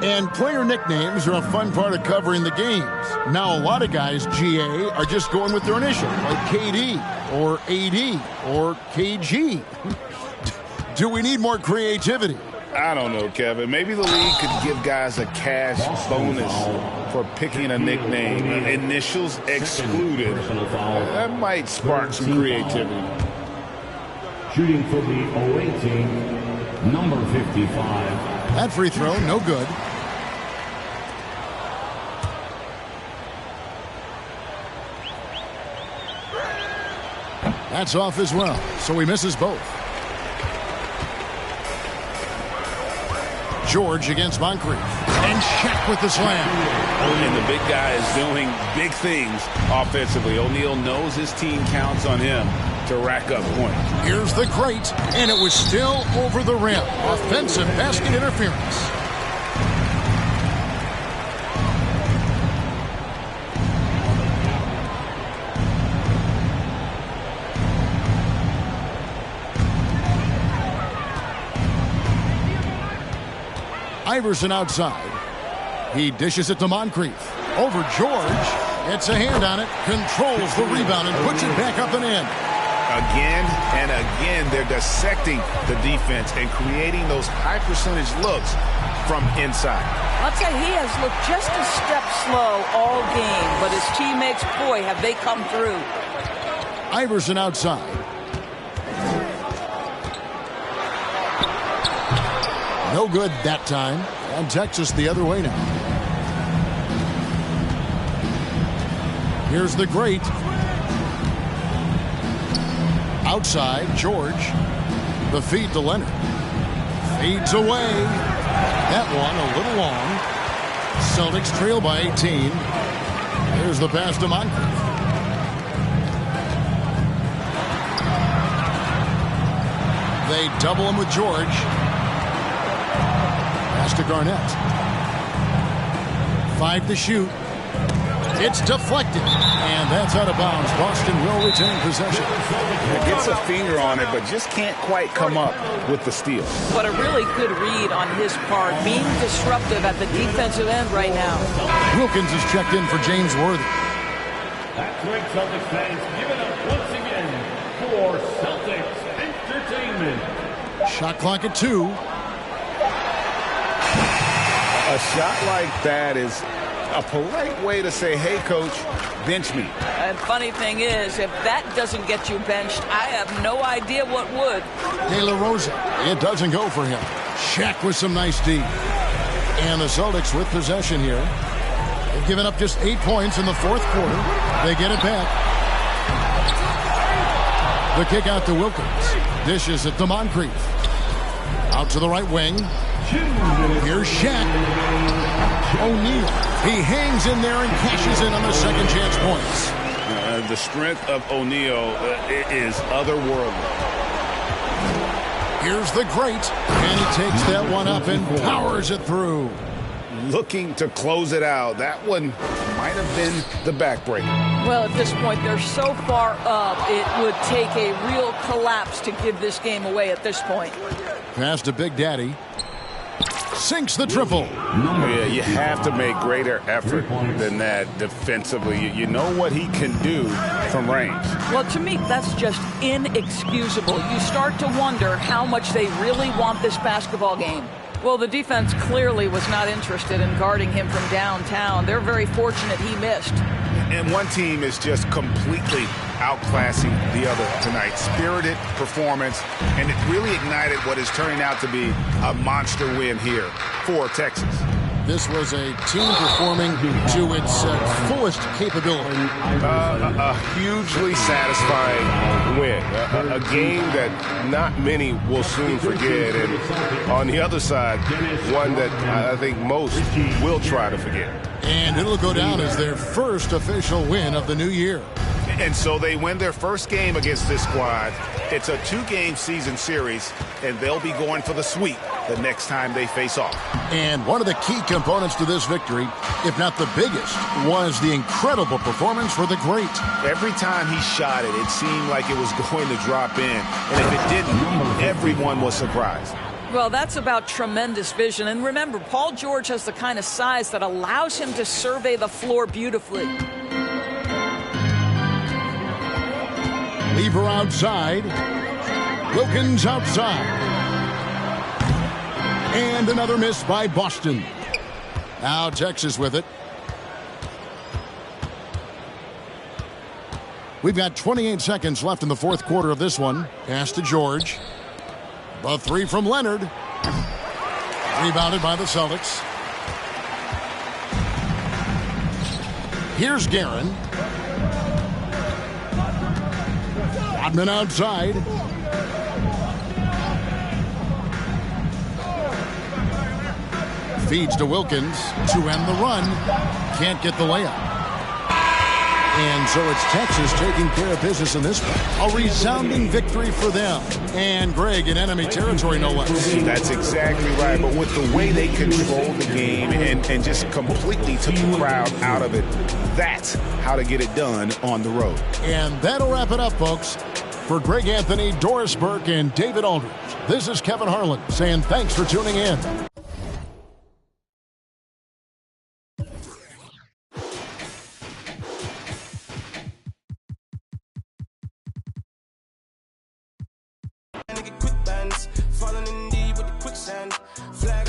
And player nicknames are a fun part of covering the games. Now a lot of guys, GA, are just going with their initial, like KD or AD or KG. Do we need more creativity? I don't know, Kevin. Maybe the league could give guys a cash bonus for picking a nickname. Initials excluded. That might spark some creativity. Shooting for the away team, number 55. That free throw, no good. That's off as well, so he misses both. George against Moncrief. And Shaq with the slam. And the big guy is doing big things offensively. O'Neal knows his team counts on him to rack up points. Here's the great, and it was still over the rim. Offensive basket interference. Iverson outside. He dishes it to Moncrief. Over George. It's a hand on it. Controls the rebound and puts it back up and in. Again and again, they're dissecting the defense and creating those high-percentage looks from inside. I'll tell you, he has looked just a step slow all game, but his teammates, boy, have they come through. Iverson outside. No good that time. And Texas the other way now. Here's the great. Outside, George. The feed to Leonard. Feeds away. That one a little long. Celtics trail by 18. Here's the pass to Moncrief. They double him with George. Pass to Garnett. 5 to shoot. It's deflected, and that's out of bounds. Boston will retain possession. Gets a finger on it, but just can't quite come up with the steal. But a really good read on his part, being disruptive at the defensive end right now. Wilkins is checked in for James Worthy. That's right, Celtics fans. Give it up once again for Celtics Entertainment. Shot clock at 2. A shot like that is a polite way to say, hey, coach, bench me. And funny thing is, if that doesn't get you benched, I have no idea what would. De La Rosa. It doesn't go for him. Shaq with some nice D. And the Celtics with possession here. They've given up just 8 points in the fourth quarter. They get it back. The kick out to Wilkins. Dishes it to Moncrief. Out to the right wing. Here's Shaq. O'Neal. He hangs in there and cashes in on the second chance points. The strength of O'Neal is otherworldly. Here's the great. And he takes that one up and powers it through. Looking to close it out. That one might have been the backbreaker. Well, at this point, they're so far up, it would take a real collapse to give this game away at this point. Pass to Big Daddy. Sinks the triple. Yeah, you have to make greater effort than that defensively. You know what he can do from range. Well, to me, that's just inexcusable. You start to wonder how much they really want this basketball game. Well, the defense clearly was not interested in guarding him from downtown. They're very fortunate he missed. And one team is just completely outclassing the other tonight. Spirited performance, and it really ignited what is turning out to be a monster win here for Texas. This was a team performing to its fullest capability. A hugely satisfying win. A game that not many will soon forget. And on the other side, one that I think most will try to forget. And it'll go down as their first official win of the new year. And so they win their first game against this squad. It's a 2-game season series, and they'll be going for the sweep the next time they face off. And one of the key components to this victory, if not the biggest, was the incredible performance for the great. Every time he shot it, it seemed like it was going to drop in. And if it didn't, everyone was surprised. Well, that's about tremendous vision. And remember, Paul George has the kind of size that allows him to survey the floor beautifully. Lever outside. Wilkins outside. And another miss by Boston. Now Texas with it. We've got 28 seconds left in the fourth quarter of this one. Pass to George. The three from Leonard. Rebounded by the Celtics. Here's Guerin. Rodman outside. Feeds to Wilkins to end the run. Can't get the layup. And so it's Texas taking care of business in this one. A resounding victory for them. And Greg in enemy territory, no less. That's exactly right. But with the way they controlled the game and just completely took the crowd out of it, that's how to get it done on the road. And that'll wrap it up, folks. For Greg Anthony, Doris Burke, and David Aldridge, this is Kevin Harlan saying thanks for tuning in. Quick bands, falling in deep with the quicksand. Flag